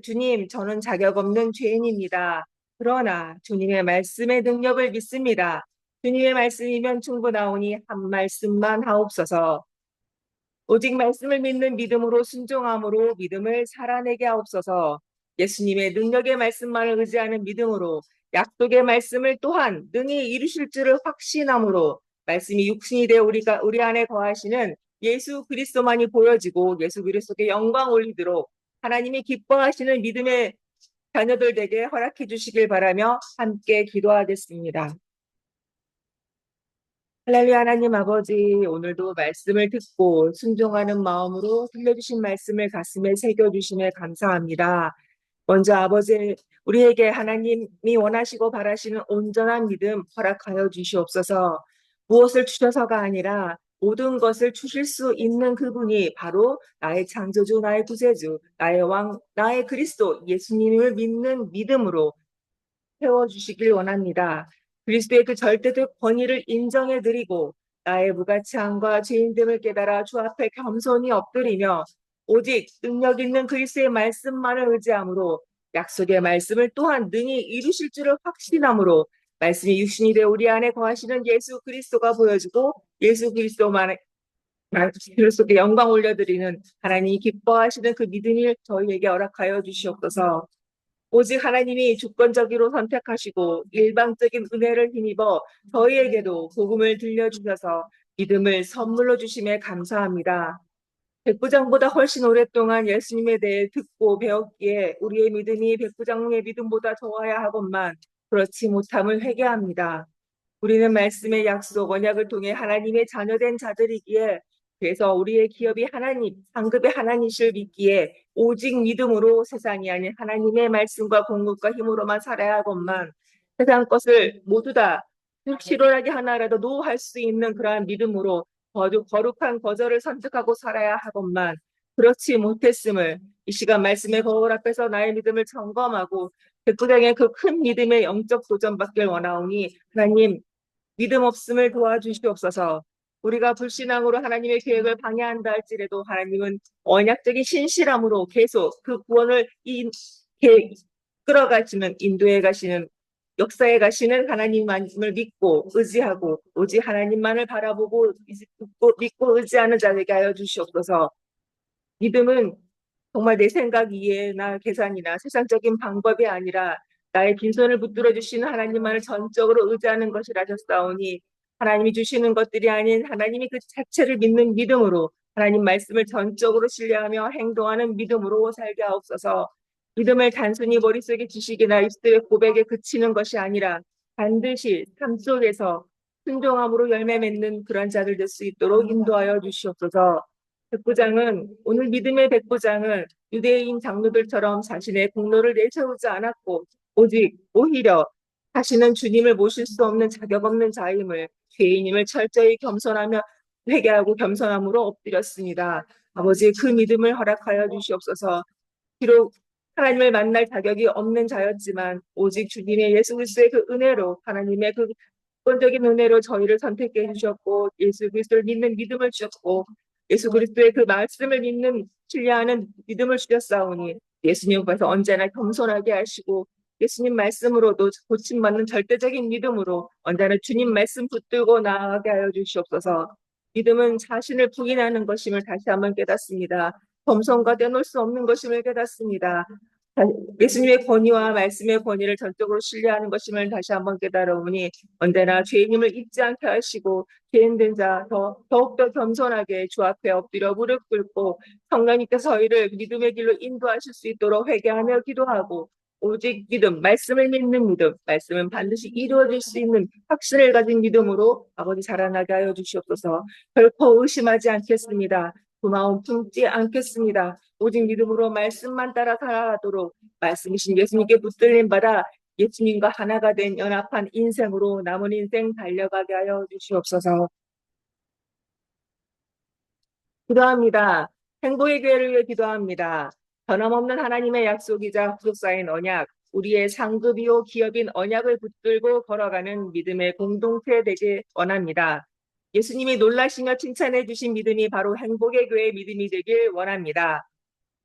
주님, 저는 자격 없는 죄인입니다. 그러나 주님의 말씀의 능력을 믿습니다. 주님의 말씀이면 충분하오니 한 말씀만 하옵소서. 오직 말씀을 믿는 믿음으로 순종함으로 믿음을 살아내게 하옵소서. 예수님의 능력의 말씀만을 의지하는 믿음으로 약속의 말씀을 또한 능히 이루실 줄을 확신함으로 말씀이 육신이 되어 우리 안에 거하시는 예수 그리스도만이 보여지고 예수 그리스도께 영광 올리도록 하나님이 기뻐하시는 믿음의 자녀들 되게 허락해 주시길 바라며 함께 기도하겠습니다. 할렐루야. 하나님 아버지, 오늘도 말씀을 듣고 순종하는 마음으로 들려주신 말씀을 가슴에 새겨주심에 감사합니다. 먼저 아버지, 우리에게 하나님이 원하시고 바라시는 온전한 믿음 허락하여 주시옵소서. 무엇을 주셔서가 아니라 모든 것을 주실 수 있는 그분이 바로 나의 창조주, 나의 구세주, 나의 왕, 나의 그리스도 예수님을 믿는 믿음으로 세워주시길 원합니다. 그리스도의 그 절대적 권위를 인정해드리고 나의 무가치함과 죄인됨을 깨달아 주 앞에 겸손히 엎드리며 오직 능력 있는 그리스도의 말씀만을 의지함으로 약속의 말씀을 또한 능히 이루실 줄을 확신함으로 말씀이 육신이 되어 우리 안에 거하시는 예수 그리스도가 보여지고 예수 그리스도만의 그리스도께 영광 올려드리는 하나님이 기뻐하시는 그 믿음을 저희에게 허락하여 주시옵소서. 오직 하나님이 주권적으로 선택하시고 일방적인 은혜를 힘입어 저희에게도 복음을 들려주셔서 믿음을 선물로 주심에 감사합니다. 백부장보다 훨씬 오랫동안 예수님에 대해 듣고 배웠기에 우리의 믿음이 백부장의 믿음보다 좋아야 하건만 그렇지 못함을 회개합니다. 우리는 말씀의 약속, 언약을 통해 하나님의 자녀된 자들이기에 그래서 우리의 기업이 하나님, 상급의 하나님이실 믿기에 오직 믿음으로 세상이 아닌 하나님의 말씀과 공급과 힘으로만 살아야 하건만 세상 것을 모두 다 실현하게 하나라도 노할 수 있는 그러한 믿음으로 거룩한 거절을 선택하고 살아야 하건만 그렇지 못했음을 이 시간 말씀의 거울 앞에서 나의 믿음을 점검하고 백부장의 그 큰 믿음의 영적 도전받길 원하오니 하나님 믿음 없음을 도와주시옵소서. 우리가 불신앙으로 하나님의 계획을 방해한다 할지라도 하나님은 언약적인 신실함으로 계속 그 구원을 끌어가시는 인도해 가시는 역사에 가시는 하나님만을 믿고 의지하고 오직 하나님만을 바라보고 믿고 의지하는 자에게 하여 주시옵소서. 믿음은 정말 내 생각 이해나 계산이나 세상적인 방법이 아니라 나의 빈손을 붙들어 주시는 하나님만을 전적으로 의지하는 것이라셨사오니 하나님이 주시는 것들이 아닌 하나님이 그 자체를 믿는 믿음으로 하나님 말씀을 전적으로 신뢰하며 행동하는 믿음으로 살게 하옵소서. 믿음을 단순히 머릿속에 지식이나 입술의 고백에 그치는 것이 아니라 반드시 삶 속에서 순종함으로 열매 맺는 그런 자들 될 수 있도록 인도하여 주시옵소서. 백부장은 오늘 믿음의 백부장은 유대인 장로들처럼 자신의 공로를 내세우지 않았고 오직 오히려 자신은 주님을 모실 수 없는 자격 없는 자임을 죄인임을 철저히 겸손하며 회개하고 겸손함으로 엎드렸습니다. 아버지 그 믿음을 허락하여 주시옵소서. 비록 하나님을 만날 자격이 없는 자였지만 오직 주님의 예수 그리스도의 그 은혜로 하나님의 그 주권적인 은혜로 저희를 선택해 주셨고 예수 그리스도를 믿는 믿음을 주셨고 예수 그리스도의 그 말씀을 믿는 신뢰하는 믿음을 주셨사오니 예수님 앞에서 언제나 겸손하게 하시고 예수님 말씀으로도 고침받는 절대적인 믿음으로 언제나 주님 말씀 붙들고 나아가게 하여 주시옵소서. 믿음은 자신을 부인하는 것임을 다시 한번 깨닫습니다. 겸손과 떼놓을 수 없는 것임을 깨닫습니다. 예수님의 권위와 말씀의 권위를 전적으로 신뢰하는 것임을 다시 한번 깨달아오니 언제나 죄인임을 잊지 않게 하시고 죄인된 자 더욱더 겸손하게 주 앞에 엎드려 무릎 꿇고 성령님께서 저희를 믿음의 길로 인도하실 수 있도록 회개하며 기도하고 오직 믿음, 말씀을 믿는 믿음, 말씀은 반드시 이루어질 수 있는 확신을 가진 믿음으로 아버지 자라나게 하여 주시옵소서. 결코 의심하지 않겠습니다. 그 마음 품지 않겠습니다. 오직 믿음으로 말씀만 따라 살아가도록 말씀이신 예수님께 붙들림 받아 예수님과 하나가 된 연합한 인생으로 남은 인생 달려가게 하여 주시옵소서. 기도합니다. 행복의 교회를 위해 기도합니다. 변함없는 하나님의 약속이자 구속사인 언약, 우리의 상급이요 기업인 언약을 붙들고 걸어가는 믿음의 공동체 되길 원합니다. 예수님이 놀라시며 칭찬해 주신 믿음이 바로 행복의 교회의 믿음이 되길 원합니다.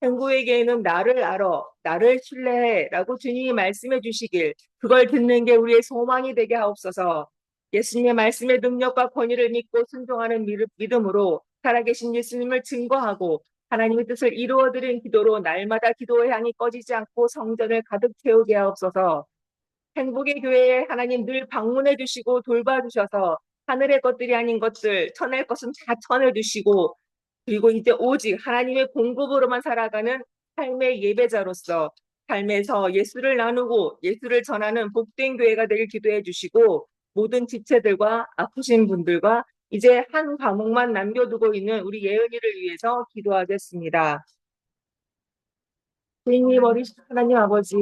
행복의 교회는 나를 알아, 나를 신뢰해 라고 주님이 말씀해 주시길, 그걸 듣는 게 우리의 소망이 되게 하옵소서. 예수님의 말씀의 능력과 권위를 믿고 순종하는 믿음으로 살아계신 예수님을 증거하고 하나님의 뜻을 이루어드린 기도로 날마다 기도의 향이 꺼지지 않고 성전을 가득 채우게 하옵소서. 행복의 교회에 하나님 늘 방문해 주시고 돌봐주셔서 하늘의 것들이 아닌 것들, 천할 것은 다 천해주시고, 그리고 이제 오직 하나님의 공급으로만 살아가는 삶의 예배자로서 삶에서 예수를 나누고 예수를 전하는 복된 교회가 되길 기도해 주시고, 모든 지체들과 아프신 분들과 이제 한 과목만 남겨두고 있는 우리 예은이를 위해서 기도하겠습니다. 주님이 머리, 하나님 아버지,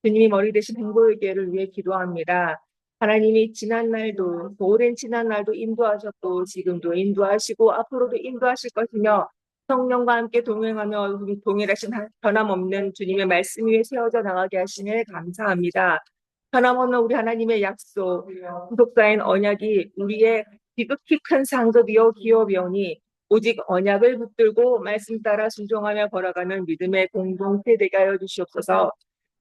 주님이 머리 대신 행복의 교회를 위해 기도합니다. 하나님이 지난날도, 오랜 지난날도 인도하셨고, 지금도 인도하시고, 앞으로도 인도하실 것이며, 성령과 함께 동행하며 동일하신 변함없는 주님의 말씀 위에 세워져 나가게 하시니 감사합니다. 변함없는 우리 하나님의 약속, 구속사인 언약이 우리의 지극히 큰 상급이요 기업이오니 오직 언약을 붙들고 말씀 따라 순종하며 걸어가는 믿음의 공동체 되게 하여 주시옵소서.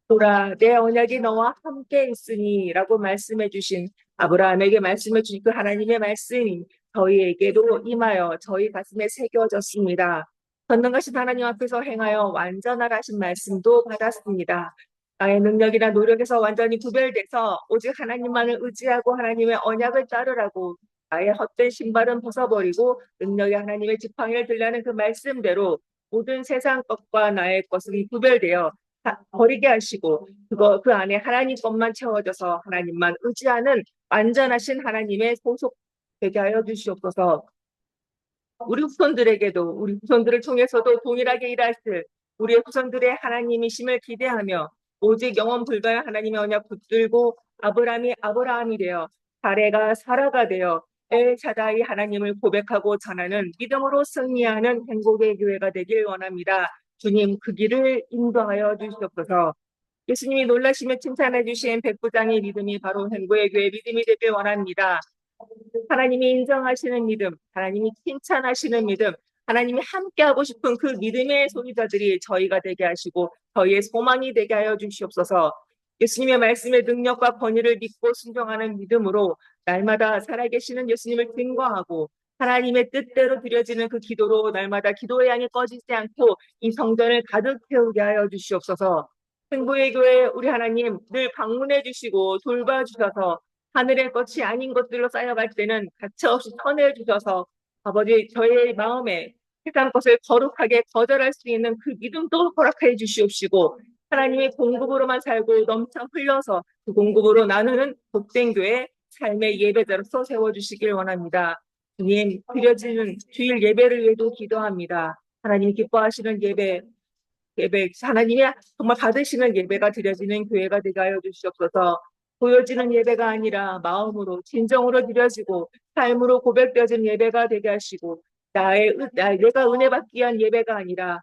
보라, 내 언약이 너와 함께 있으니 라고 말씀해 주신 아브라함에게 말씀해 주신 그 하나님의 말씀이 저희에게도 임하여 저희 가슴에 새겨졌습니다. 전능하신 하나님 앞에서 행하여 완전하라 하신 말씀도 받았습니다. 나의 능력이나 노력에서 완전히 구별돼서 오직 하나님만을 의지하고 하나님의 언약을 따르라고 나의 헛된 신발은 벗어버리고 능력의 하나님의 지팡이를 들라는 그 말씀대로 모든 세상 것과 나의 것은 구별되어 버리게 하시고 그 안에 하나님 것만 채워져서 하나님만 의지하는 완전하신 하나님의 소속 되게 하여 주시옵소서. 우리 후손들에게도 우리 후손들을 통해서도 동일하게 일하실 우리의 후손들의 하나님이심을 기대하며 오직 영원 불가의 하나님의 언약 붙들고 아브라함이 되어 사레가 사라가 되어 엘샤다이 하나님을 고백하고 전하는 믿음으로 승리하는 행복의 교회가 되길 원합니다. 주님 그 길을 인도하여 주시옵소서. 예수님이 놀라시며 칭찬해 주신 백부장의 믿음이 바로 행복의 교회 믿음이 되길 원합니다. 하나님이 인정하시는 믿음, 하나님이 칭찬하시는 믿음, 하나님이 함께하고 싶은 그 믿음의 소유자들이 저희가 되게 하시고 저희의 소망이 되게 하여 주시옵소서. 예수님의 말씀의 능력과 권위를 믿고 순종하는 믿음으로 날마다 살아계시는 예수님을 증거하고 하나님의 뜻대로 드려지는 그 기도로 날마다 기도의 양이 꺼지지 않고 이 성전을 가득 채우게 하여 주시옵소서. 행복의 교회 우리 하나님 늘 방문해 주시고 돌봐주셔서 하늘의 것이 아닌 것들로 쌓여갈 때는 가차없이 터내 주셔서 아버지 저의 마음에 세상 것을 거룩하게 거절할 수 있는 그 믿음도 허락해 주시옵시고 하나님의 공급으로만 살고 넘쳐 흘려서 그 공급으로 나누는 복된 교회 삶의 예배자로서 세워주시길 원합니다. 주님 드려지는 주일 예배를 위해도 기도합니다. 하나님 기뻐하시는 예배 하나님이 정말 받으시는 예배가 드려지는 교회가 되게 하여 주시옵소서. 보여지는 예배가 아니라 마음으로 진정으로 드려지고 삶으로 고백되어진 예배가 되게 하시고 내가 은혜 받기 위한 예배가 아니라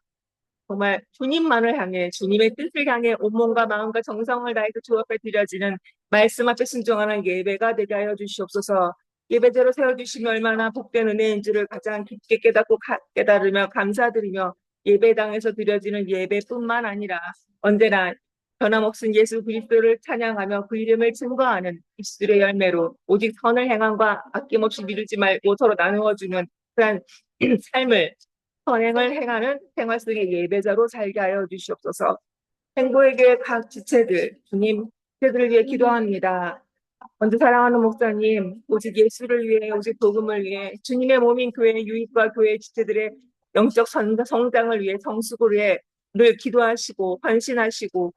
정말 주님만을 향해 주님의 뜻을 향해 온몸과 마음과 정성을 다해서 주 앞에 드려지는 말씀 앞에 순종하는 예배가 되게 하여 주시옵소서. 예배대로 세워주시면 얼마나 복된 은혜인 줄을 가장 깊게 깨닫고 깨달으며 감사드리며 예배당에서 드려지는 예배뿐만 아니라 언제나 변함없은 예수 그리스도를 찬양하며 그 이름을 증거하는 입술의 열매로 오직 선을 행함과 아낌없이 미루지 말고 서로 나누어주는 그런 삶을 선행을 행하는 생활 속의 예배자로 살게 하여 주시옵소서. 행복의 교회 각 지체들 주님 지체들을 위해 기도합니다. 먼저 사랑하는 목사님, 오직 예수를 위해, 오직 복음을 위해, 주님의 몸인 교회의 유익과 교회 지체들의 영적 성장을 위해, 성숙을 위해 늘 기도하시고, 헌신하시고,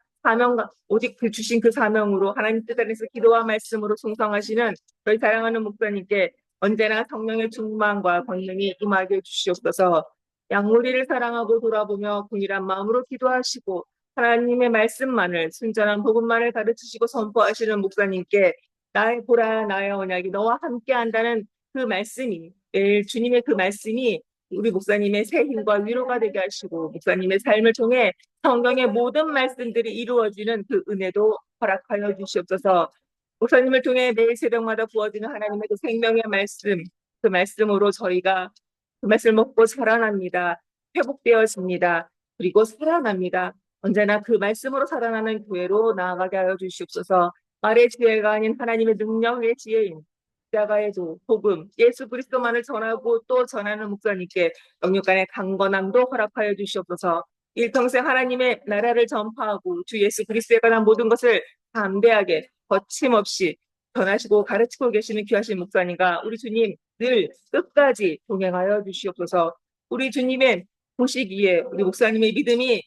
오직 그 주신 그 사명으로 하나님 뜻 안에서 기도와 말씀으로 충성하시는 저희 사랑하는 목사님께 언제나 성령의 충만과 권능이 임하게 주시옵소서. 양무리를 사랑하고 돌아보며 동일한 마음으로 기도하시고, 하나님의 말씀만을, 순전한 복음만을 가르치시고 선포하시는 목사님께 나의 보라 나의 언약이 너와 함께 한다는 그 말씀이 매일 주님의 그 말씀이 우리 목사님의 새 힘과 위로가 되게 하시고 목사님의 삶을 통해 성경의 모든 말씀들이 이루어지는 그 은혜도 허락하여 주시옵소서. 목사님을 통해 매일 새벽마다 부어지는 하나님의 그 생명의 말씀, 그 말씀으로 저희가 그 말씀을 먹고 살아납니다. 회복되어집니다. 그리고 살아납니다. 언제나 그 말씀으로 살아나는 교회로 나아가게 하여 주시옵소서. 말의 지혜가 아닌 하나님의 능력의 지혜인 십자가의 복음, 예수 그리스도만을 전하고 또 전하는 목사님께 영육간의 강건함도 허락하여 주시옵소서. 일평생 하나님의 나라를 전파하고 주 예수 그리스도에 관한 모든 것을 담대하게 거침없이 전하시고 가르치고 계시는 귀하신 목사님과 우리 주님 늘 끝까지 동행하여 주시옵소서. 우리 주님의 보시기에 우리 목사님의 믿음이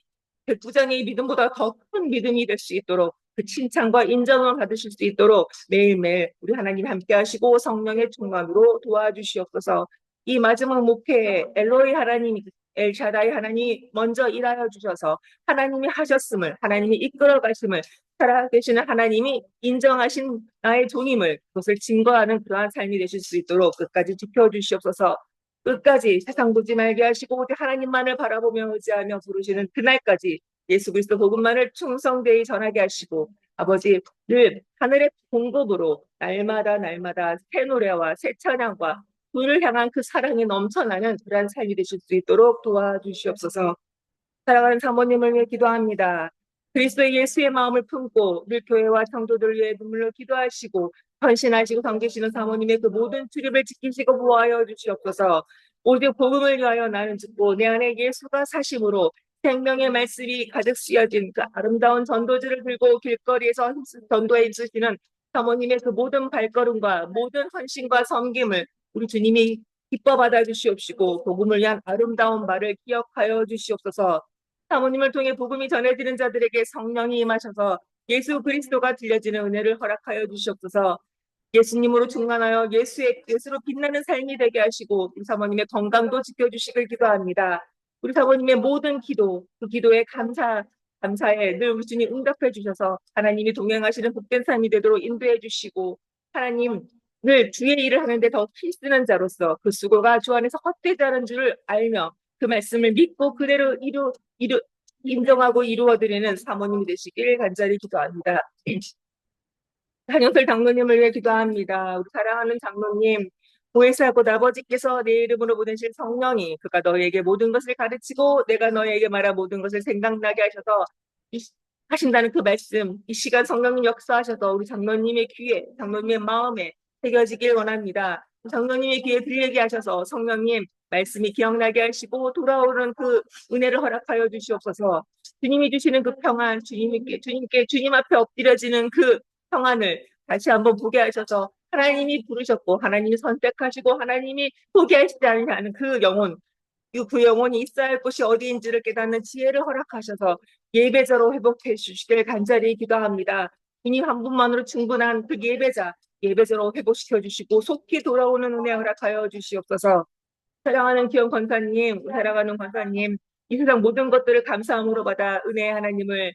백부장의 믿음보다 더 큰 믿음이 될 수 있도록 그 칭찬과 인정을 받으실 수 있도록 매일매일 우리 하나님 함께 하시고 성령의 충만으로 도와주시옵소서. 이 마지막 목회에 엘로이 하나님, 엘샤다이 하나님이 먼저 일하여 주셔서 하나님이 하셨음을, 하나님이 이끌어 가심을 살아계시는 하나님이 인정하신 나의 종임을 그것을 증거하는 그러한 삶이 되실 수 있도록 끝까지 지켜주시옵소서. 끝까지 세상 보지 말게 하시고 오직 하나님만을 바라보며 의지하며 부르시는 그날까지 예수 그리스도 복음만을 충성되이 전하게 하시고 아버지 늘 하늘의 공급으로 날마다 새 노래와 새 찬양과 주를 향한 그 사랑이 넘쳐나는 그러한 삶이 되실 수 있도록 도와주시옵소서. 사랑하는 사모님을 위해 기도합니다. 그리스도의 예수의 마음을 품고 늘 교회와 성도들 위해 눈물로 기도하시고 헌신하시고 섬기시는 사모님의 그 모든 출입을 지키시고 보호하여 주시옵소서. 오직 복음을 위하여 나는 죽고 내 안에 예수가 사심으로 생명의 말씀이 가득 씌어진 그 아름다운 전도지를 들고 길거리에서 전도에 있으시는 사모님의 그 모든 발걸음과 모든 헌신과 섬김을 우리 주님이 기뻐 받아 주시옵시고 복음을 위한 아름다운 말을 기억하여 주시옵소서. 사모님을 통해 복음이 전해지는 자들에게 성령이 임하셔서 예수 그리스도가 들려지는 은혜를 허락하여 주시옵소서. 예수님으로 충만하여 예수로 빛나는 삶이 되게 하시고 우리 사모님의 건강도 지켜주시길 기도합니다. 우리 사모님의 모든 기도, 그 기도에 감사에 늘 우리 주님 응답해 주셔서 하나님이 동행하시는 복된 삶이 되도록 인도해 주시고 하나님 늘 주의 일을 하는데 더 힘쓰는 자로서 그 수고가 주 안에서 헛되지 않은 줄을 알며 그 말씀을 믿고 그대로 인정하고 이루어드리는 사모님이 되시길 간절히 기도합니다. 한영철 장로님을 위해 기도합니다. 우리 사랑하는 장로님, 보혜사하고 아버지께서 내 이름으로 보내신 성령이 그가 너에게 모든 것을 가르치고 내가 너에게 말한 모든 것을 생각나게 하셔서 하신다는 그 말씀, 이 시간 성령님 역사하셔서 우리 장로님의 귀에, 장로님의 마음에 새겨지길 원합니다. 장로님의 귀에 들리게 하셔서 성령님 말씀이 기억나게 하시고 돌아오는 그 은혜를 허락하여 주시옵소서. 주님이 주시는 그 평안, 주님 앞에 엎드려지는 그 평안을 다시 한번 보게 하셔서 하나님이 부르셨고 하나님이 선택하시고 하나님이 포기하시지 않는 그 영혼, 그 영혼이 있어야 할 곳이 어디인지를 깨닫는 지혜를 허락하셔서 예배자로 회복해 주시길 간절히 기도합니다. 주님 한 분만으로 충분한 그 예배자로 회복시켜 주시고 속히 돌아오는 은혜 허락하여 주시옵소서. 사랑하는 기영 권사님, 사랑하는 권사님, 이 세상 모든 것들을 감사함으로 받아 은혜의 하나님을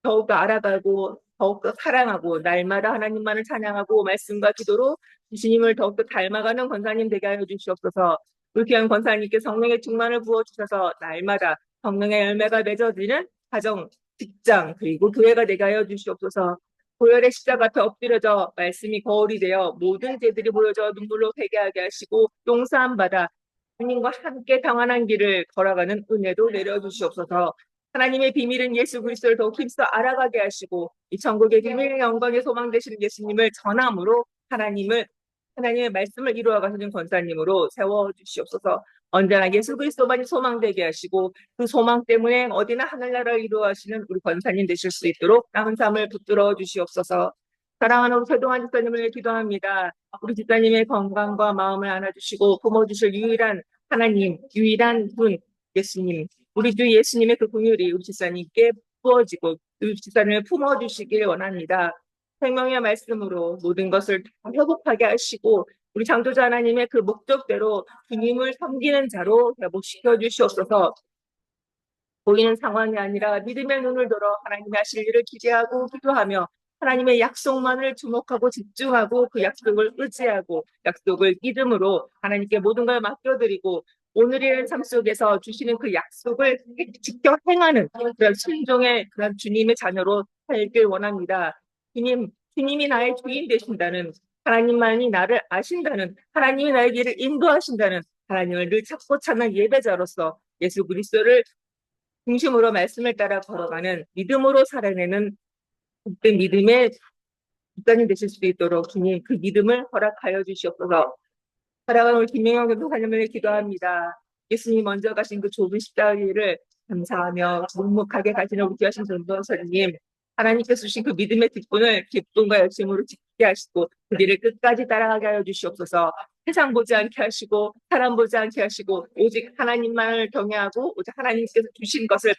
더욱더 알아가고 더욱더 사랑하고 날마다 하나님만을 찬양하고 말씀과 기도로 주님을 더욱더 닮아가는 권사님 되게 하여 주시옵소서. 우리 귀한 권사님께 성령의 충만을 부어주셔서 날마다 성령의 열매가 맺어지는 가정, 직장 그리고 교회가 되게 하여 주시옵소서. 고열의 십자가 앞에 엎드려져 말씀이 거울이 되어 모든 죄들이 보여져 눈물로 회개하게 하시고 용서함 받아 주님과 함께 평안한 길을 걸어가는 은혜도 내려주시옵소서. 하나님의 비밀은 예수 그리스도를 더욱 힘써 알아가게 하시고 이 천국의 비밀의 영광의 소망 되시는 예수님을 전함으로 하나님의 말씀을 이루어가시는 권사님으로 세워주시옵소서. 언제나 예수 그리스도만이 소망되게 하시고 그 소망 때문에 어디나 하늘나라를 이루어가시는 우리 권사님 되실 수 있도록 남은 삶을 붙들어 주시옵소서. 사랑하는 우리 최동환 집사님을 기도합니다. 우리 집사님의 건강과 마음을 안아주시고 품어주실 유일한 하나님, 유일한 분 예수님, 우리 주 예수님의 그 긍휼이 우리 집사님께 부어지고 우리 집사님을 품어주시길 원합니다. 생명의 말씀으로 모든 것을 다 회복하게 하시고 우리 창조자 하나님의 그 목적대로 주님을 섬기는 자로 회복시켜 주시옵소서. 보이는 상황이 아니라 믿음의 눈을 들어 하나님의 하실 일을 기대하고 기도하며 하나님의 약속만을 주목하고 집중하고 그 약속을 의지하고 약속을 믿음으로 하나님께 모든 걸 맡겨드리고 오늘의 삶 속에서 주시는 그 약속을 직접 행하는 그런 순종의 그런 주님의 자녀로 살길 원합니다. 주님이 나의 주인 되신다는, 하나님만이 나를 아신다는, 하나님이 나의 길을 인도하신다는, 하나님을 늘 찾고 찾는 예배자로서 예수 그리스도를 중심으로 말씀을 따라 걸어가는 믿음으로 살아내는 복된 믿음의 국가님 되실 수 있도록 주님 그 믿음을 허락하여 주시옵소서. 사랑하는 우리 김명영 교도사님을 기도합니다. 예수님이 먼저 가신 그 좁은 십자가를 감사하며 묵묵하게 가시는 우리 귀하신 전도사님, 하나님께서 주신 그 믿음의 뒷분을 기쁨과 열심으로 지키게 하시고 그 길을 끝까지 따라가게 하여 주시옵소서. 세상 보지 않게 하시고 사람 보지 않게 하시고 오직 하나님만을 경외하고 오직 하나님께서 주신 것을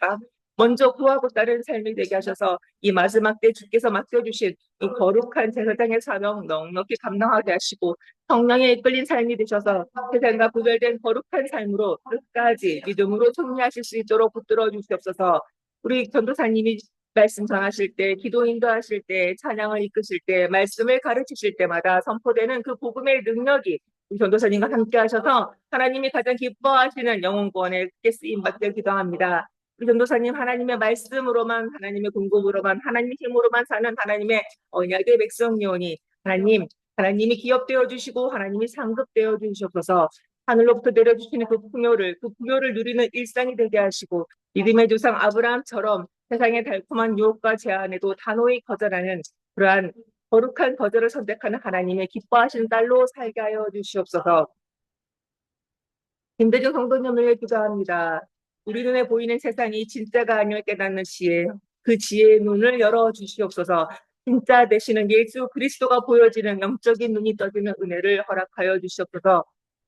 먼저 구하고 따르는 삶이 되게 하셔서 이 마지막 때 주께서 맡겨주신 이 거룩한 제사장의 사명 넉넉히 감당하게 하시고 성령에 이끌린 삶이 되셔서 세상과 구별된 거룩한 삶으로 끝까지 믿음으로 승리하실 수 있도록 붙들어 주시옵소서. 우리 전도사님이 말씀 전하실 때, 기도 인도하실 때, 찬양을 이끄실 때, 말씀을 가르치실 때마다 선포되는 그 복음의 능력이 우리 전도사님과 함께 하셔서 하나님이 가장 기뻐하시는 영혼 구원에 쓰임 받길 기도합니다. 우리 전도사님 하나님의 말씀으로만, 하나님의 공급으로만, 하나님의 힘으로만 사는 하나님의 언약의 백성이오니 하나님이 기업되어 주시고 하나님이 상급되어 주시옵소서. 하늘로부터 내려주시는 그 풍요를 누리는 일상이 되게 하시고 믿음의 조상 아브라함처럼 세상의 달콤한 유혹과 제한에도 단호히 거절하는 그러한 거룩한 거절을 선택하는 하나님의 기뻐하시는 딸로 살게 하여 주시옵소서. 김대중 성도님을 위해 기도합니다. 우리 눈에 보이는 세상이 진짜가 아니을 깨닫는 지혜, 그 지혜의 눈을 열어 주시옵소서. 진짜 되시는 예수 그리스도가 보여지는 영적인 눈이 떠지는 은혜를 허락하여 주시옵소서.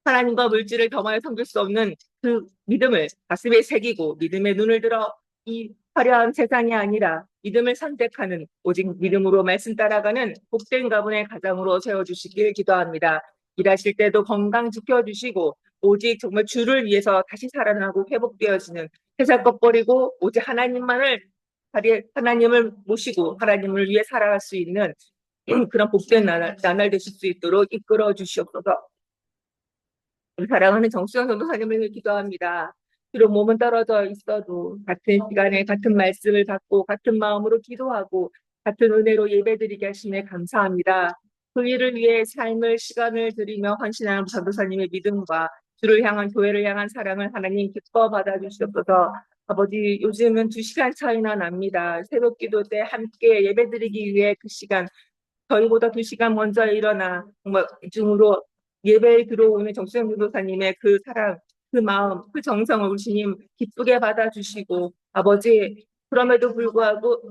하나님과 물질을 겸하여 섬길 수 없는 그 믿음을 가슴에 새기고 믿음의 눈을 들어 이 화려한 세상이 아니라 믿음을 선택하는 오직 믿음으로 말씀 따라가는 복된 가문의 가장으로 세워주시길 기도합니다. 일하실 때도 건강 지켜주시고 오직 정말 주를 위해서 다시 살아나고 회복되어지는 세상 것 버리고 오직 하나님을 모시고 하나님을 위해 살아갈 수 있는 그런 복된 나날 되실 수 있도록 이끌어 주시옵소서. 사랑하는 정수영 전도사님을 기도합니다. 비록 몸은 떨어져 있어도 같은 시간에 같은 말씀을 받고 같은 마음으로 기도하고 같은 은혜로 예배드리게 하심에 감사합니다. 그 일을 위해 삶을 시간을 들이며 헌신하는 전도사님의 믿음과 주를 향한 교회를 향한 사랑을 하나님 기뻐 받아주시옵소서. 아버지, 요즘은 2시간 차이나 납니다. 새벽 기도 때 함께 예배드리기 위해 그 시간 저희보다 2시간 먼저 일어나 정말 중으로 예배에 들어오는 정수영 교도사님의 그 사랑, 그 마음, 그 정성을 우리 주님 기쁘게 받아주시고 아버지, 그럼에도 불구하고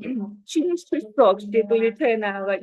쉴 수 없이 또 일터에 나아가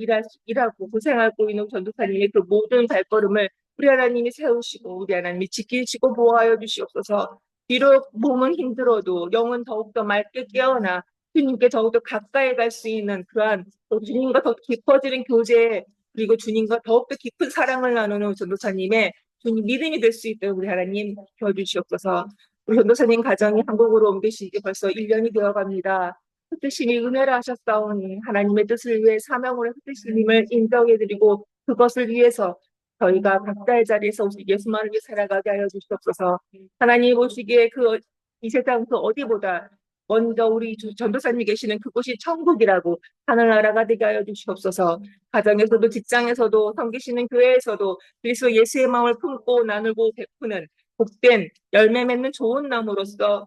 일하고 고생하고 있는 전도사님의 그 모든 발걸음을 우리 하나님이 세우시고 우리 하나님이 지키시고 보호하여 주시옵소서. 비록 몸은 힘들어도 영은 더욱더 맑게 깨어나 주님께 더욱더 가까이 갈 수 있는 그러한 주님과 더 깊어지는 교제 그리고 주님과 더욱더 깊은 사랑을 나누는 전도사님의 주님 믿음이 될 수 있도록 우리 하나님 도와주시옵소서. 우리 전도사님 가정이 한국으로 옮기시기 벌써 1년이 되어갑니다. 흑대심이 은혜라 하셨사오니 하나님의 뜻을 위해 사명으로 흑대심을 인정해드리고 그것을 위해서 저희가 각자의 자리에서 오직 예수만을 위해 살아가게 하여 주시옵소서. 하나님 보시기에 이 세상 그 어디보다 먼저 우리 전도사님이 계시는 그곳이 천국이라고 하늘나라가 되게 하여 주시옵소서. 가정에서도 직장에서도 섬기시는 교회에서도 그리스도 예수의 마음을 품고 나누고 베푸는 복된 열매 맺는 좋은 나무로서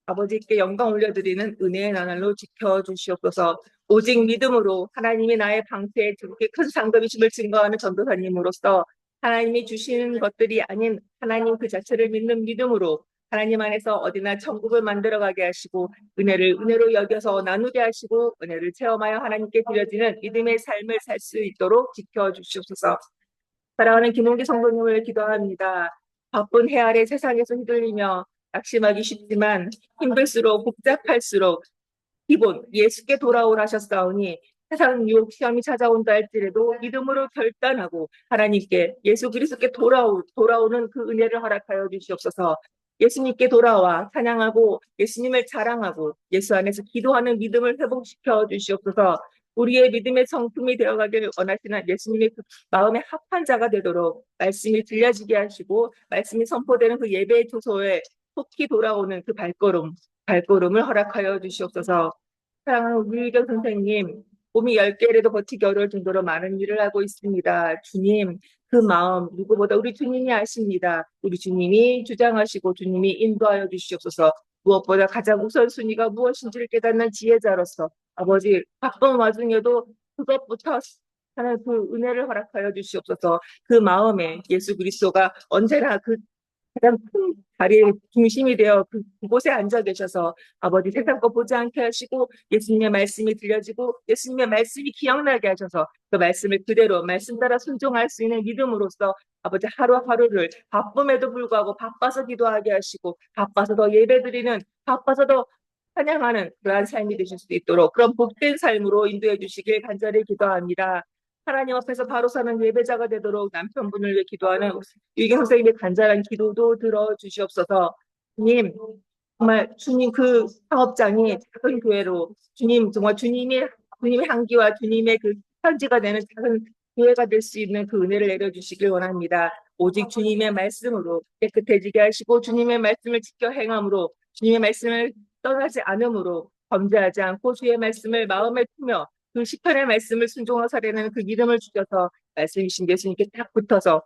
아버지께 영광 올려드리는 은혜의 나날로 지켜주시옵소서. 오직 믿음으로 하나님이 나의 방패에 그렇게 큰 상급이심을 증거하는 전도사님으로서 하나님이 주시는 것들이 아닌 하나님 그 자체를 믿는 믿음으로 하나님 안에서 어디나 천국을 만들어가게 하시고 은혜로 여겨서 나누게 하시고 은혜를 체험하여 하나님께 드려지는 믿음의 삶을 살 수 있도록 지켜주시옵소서. 사랑하는 김홍기 성도님을 기도합니다. 바쁜 해 아래 세상에서 휘둘리며 낙심하기 쉽지만 힘들수록 복잡할수록 기본 예수께 돌아오라 하셨사오니 세상 유혹 시험이 찾아온다 할지라도 믿음으로 결단하고 하나님께 예수 그리스도께 돌아오는 그 은혜를 허락하여 주시옵소서. 예수님께 돌아와 찬양하고 예수님을 자랑하고 예수 안에서 기도하는 믿음을 회복시켜 주시옵소서. 우리의 믿음의 성품이 되어가기를 원하시는 예수님의 그 마음의 합한 자가 되도록 말씀이 들려지게 하시고 말씀이 선포되는 그 예배의 초소에 속히 돌아오는 그 발걸음을 허락하여 주시옵소서. 사랑하는 우리 유경 선생님, 몸이 10개라도 버티기 어려울 정도로 많은 일을 하고 있습니다. 주님, 그 마음 누구보다 우리 주님이 아십니다. 우리 주님이 주장하시고 주님이 인도하여 주시옵소서. 무엇보다 가장 우선순위가 무엇인지를 깨닫는 지혜자로서 아버지 바쁜 와중에도 그것부터 하는 그 은혜를 허락하여 주시옵소서. 그 마음에 예수 그리스도가 언제나 그 가장 큰 자리의 중심이 되어 그곳에 앉아 계셔서 아버지 세상 거 보지 않게 하시고 예수님의 말씀이 들려지고 예수님의 말씀이 기억나게 하셔서 그 말씀을 그대로 말씀 따라 순종할 수 있는 믿음으로써 아버지 하루하루를 바쁨에도 불구하고 바빠서 기도하게 하시고 바빠서 더 예배드리는 바빠서 더 찬양하는 그러한 삶이 되실 수 있도록 그런 복된 삶으로 인도해 주시길 간절히 기도합니다. 하나님 앞에서 바로 사는 예배자가 되도록 남편분을 위해 기도하는 유경 선생님의 간절한 기도도 들어주시옵소서. 주님, 정말 주님 그 사업장이 작은 교회로 주님 정말 주님의 향기와 주님의 그 편지가 되는 작은 교회가 될 수 있는 그 은혜를 내려주시길 원합니다. 오직 주님의 말씀으로 깨끗해지게 하시고 주님의 말씀을 지켜 행함으로 주님의 말씀을 떠나지 않음으로 범죄하지 않고 주의 말씀을 마음에 품며 그 시편의 말씀을 순종하사려는 그 믿음을 주셔서 말씀이신 예수님께 딱 붙어서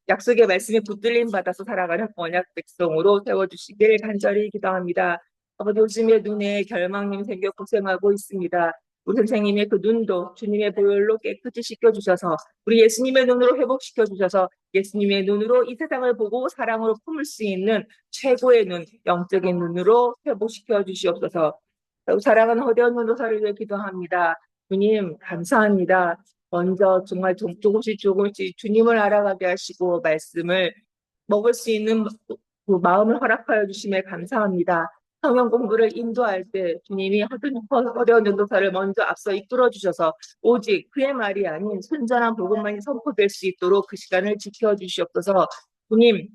약속의 말씀에 붙들림 받아서 살아가는 언약 백성으로 세워주시길 간절히 기도합니다. 아버지 요즘에 눈에 결막림 생겨 고생하고 있습니다. 우리 선생님의 그 눈도 주님의 보혈로 깨끗이 씻겨주셔서 우리 예수님의 눈으로 회복시켜주셔서 예수님의 눈으로 이 세상을 보고 사랑으로 품을 수 있는 최고의 눈, 영적인 눈으로 회복시켜 주시옵소서. 사랑하는 허대원 전도사를 위해 기도합니다. 주님 감사합니다. 먼저 정말 조금씩 주님을 알아가게 하시고 말씀을 먹을 수 있는 그 마음을 허락하여 주심에 감사합니다. 성경 공부를 인도할 때 주님이 허대원 전도사를 먼저 앞서 이끌어 주셔서 오직 그의 말이 아닌 순전한 복음만이 선포될 수 있도록 그 시간을 지켜 주시옵소서. 주님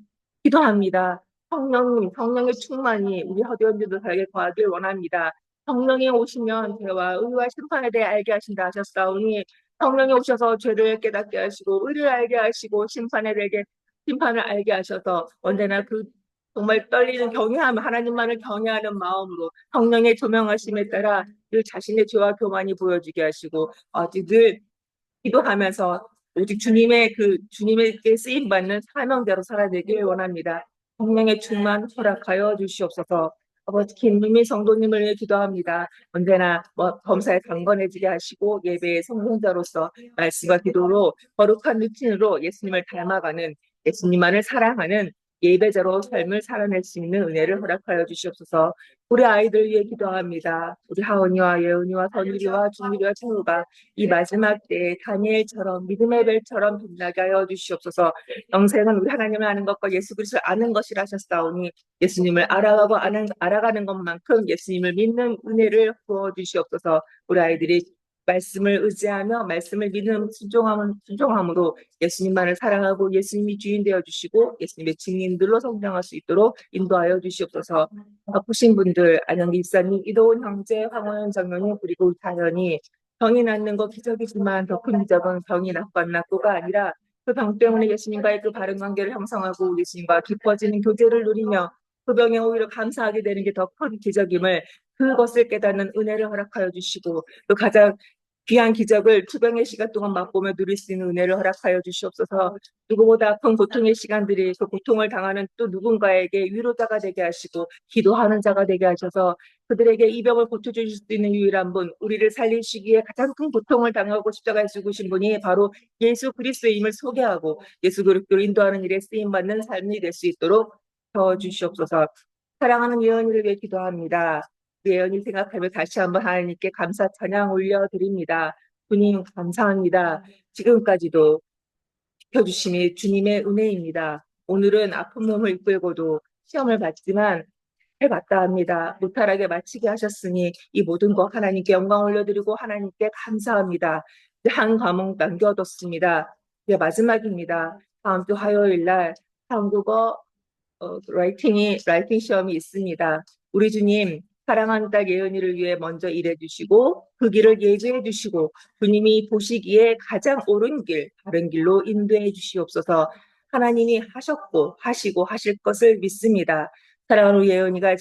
기도합니다. 성령의 충만이 우리 허대원 전도사에게 거하길 원합니다. 성령이 오시면 죄와 의와 심판에 대해 알게 하신다 하셨사오니 성령이 오셔서 죄를 깨닫게 하시고 의를 알게 하시고 심판을 알게 하셔서 언제나 그 정말 떨리는 경외함 하나님만을 경외하는 마음으로 성령의 조명하심에 따라 늘 자신의 죄와 교만이 보여지게 하시고 늘 기도하면서 오직 주님에게 쓰임 받는 사명대로 살아내길 원합니다. 성령의 충만 허락하여 주시옵소서. 아버지 김미미 성도님을 위해 기도합니다. 언제나 범사에 강건해지게 하시고 예배의 성공자로서 말씀과 기도로 거룩한 루틴으로 예수님을 닮아가는 예수님만을 사랑하는 예배자로 삶을 살아낼 수 있는 은혜를 허락하여 주시옵소서. 우리 아이들 위해 기도합니다. 우리 하은이와 예은이와 선율이와 준율이와 채우가 이 마지막 때에 다니엘처럼 믿음의 벨처럼 빛나게 하여 주시옵소서. 영생은 우리 하나님을 아는 것과 예수 그리스도를 아는 것이라 하셨사오니 예수님을 알아가는 것만큼 예수님을 믿는 은혜를 부어 주시옵소서. 우리 아이들이 말씀을 의지하며 말씀을 믿는 순종함으로 예수님만을 사랑하고 예수님이 주인 되어 주시고 예수님의 증인들로 성장할 수 있도록 인도하여 주시옵소서. 아프신 분들 안영기 집사님, 이도훈 형제, 황호연 장로님 그리고 자연이 병이 낫는 거 기적이지만 더 큰 기적은 병이 낫고 안 낫고가 아니라 그 병 때문에 예수님과의 그 바른 관계를 형성하고 예수님과 깊어지는 교제를 누리며 그 병에 오히려 감사하게 되는 게 더 큰 기적임을 그것을 깨닫는 은혜를 허락하여 주시고 또 가장 귀한 기적을 투병의 시간 동안 맛보며 누릴 수 있는 은혜를 허락하여 주시옵소서. 누구보다 큰 고통의 시간들이 그 고통을 당하는 또 누군가에게 위로자가 되게 하시고 기도하는 자가 되게 하셔서 그들에게 이 병을 고쳐주실 수 있는 유일한 분, 우리를 살리시기에 가장 큰 고통을 당하고 십자가에 죽으신 분이 바로 예수 그리스도임을 소개하고 예수 그리스도를 인도하는 일에 쓰임받는 삶이 될 수 있도록 도와주시옵소서. 사랑하는 예언이를 위해 기도합니다. 예언이 생각하며 다시 한번 하나님께 감사 찬양 올려드립니다. 주님 감사합니다. 지금까지도 지켜주심이 주님의 은혜입니다. 오늘은 아픈 몸을 이끌고도 시험을 봤지만 잘 봤다 합니다. 무탈하게 마치게 하셨으니 이 모든 것 하나님께 영광 올려드리고 하나님께 감사합니다. 한 과목 남겨뒀습니다. 이제 마지막입니다. 다음 주 화요일 날 한국어 라이팅 시험이 있습니다. 우리 주님 사랑하는 딸 예은이를 위해 먼저 일해 주시고 그 길을 예지해 주시고 주님이 보시기에 가장 옳은 길, 바른 길로 인도해 주시옵소서. 하나님이 하셨고 하시고 하실 것을 믿습니다. 사랑하는 우리 예은이가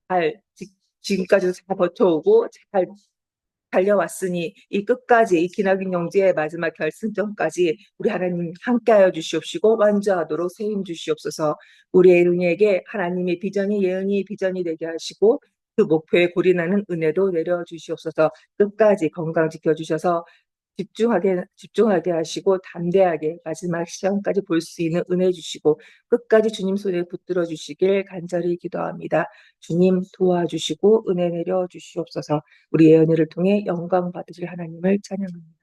잘, 지- 지금까지도 잘 버텨오고 잘 달려왔으니 이 끝까지 이 기나긴 영지의 마지막 결승점까지 우리 하나님 함께하여 주시옵시고 완주하도록 세임 주시옵소서. 우리 예은이에게 하나님의 비전이 예은이의 비전이 되게 하시고 그 목표에 골인하는 은혜도 내려 주시옵소서. 끝까지 건강 지켜주셔서 집중하게 하시고 담대하게 마지막 시험까지 볼 수 있는 은혜 주시고 끝까지 주님 손에 붙들어 주시길 간절히 기도합니다. 주님 도와주시고 은혜 내려 주시옵소서. 우리 예언이를 통해 영광 받으실 하나님을 찬양합니다.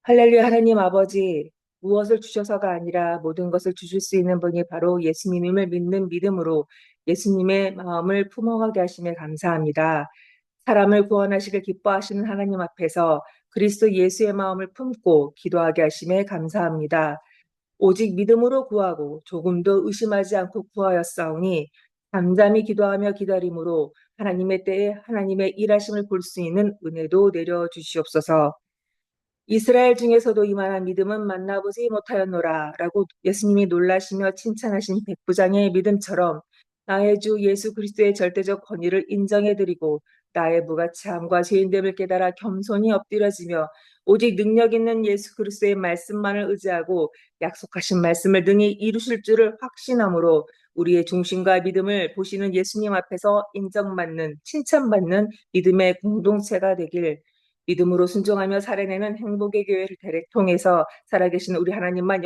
할렐루야. 하나님 아버지, 무엇을 주셔서가 아니라 모든 것을 주실 수 있는 분이 바로 예수님임을 믿는 믿음으로 예수님의 마음을 품어가게 하심에 감사합니다. 사람을 구원하시길 기뻐하시는 하나님 앞에서 그리스도 예수의 마음을 품고 기도하게 하심에 감사합니다. 오직 믿음으로 구하고 조금도 의심하지 않고 구하였사오니 잠잠히 기도하며 기다림으로 하나님의 때에 하나님의 일하심을 볼 수 있는 은혜도 내려 주시옵소서. 이스라엘 중에서도 이만한 믿음은 만나보지 못하였노라 라고 예수님이 놀라시며 칭찬하신 백부장의 믿음처럼 나의 주 예수 그리스도의 절대적 권위를 인정해드리고 나의 무가치함과 죄인됨을 깨달아 겸손히 엎드려지며 오직 능력 있는 예수 그리스도의 말씀만을 의지하고 약속하신 말씀을 능히 이루실 줄을 확신함으로 우리의 중심과 믿음을 보시는 예수님 앞에서 인정받는 칭찬받는 믿음의 공동체가 되길 믿음으로 순종하며 살아내는 행복의 교회를 통해서 살아계신 우리 하나님만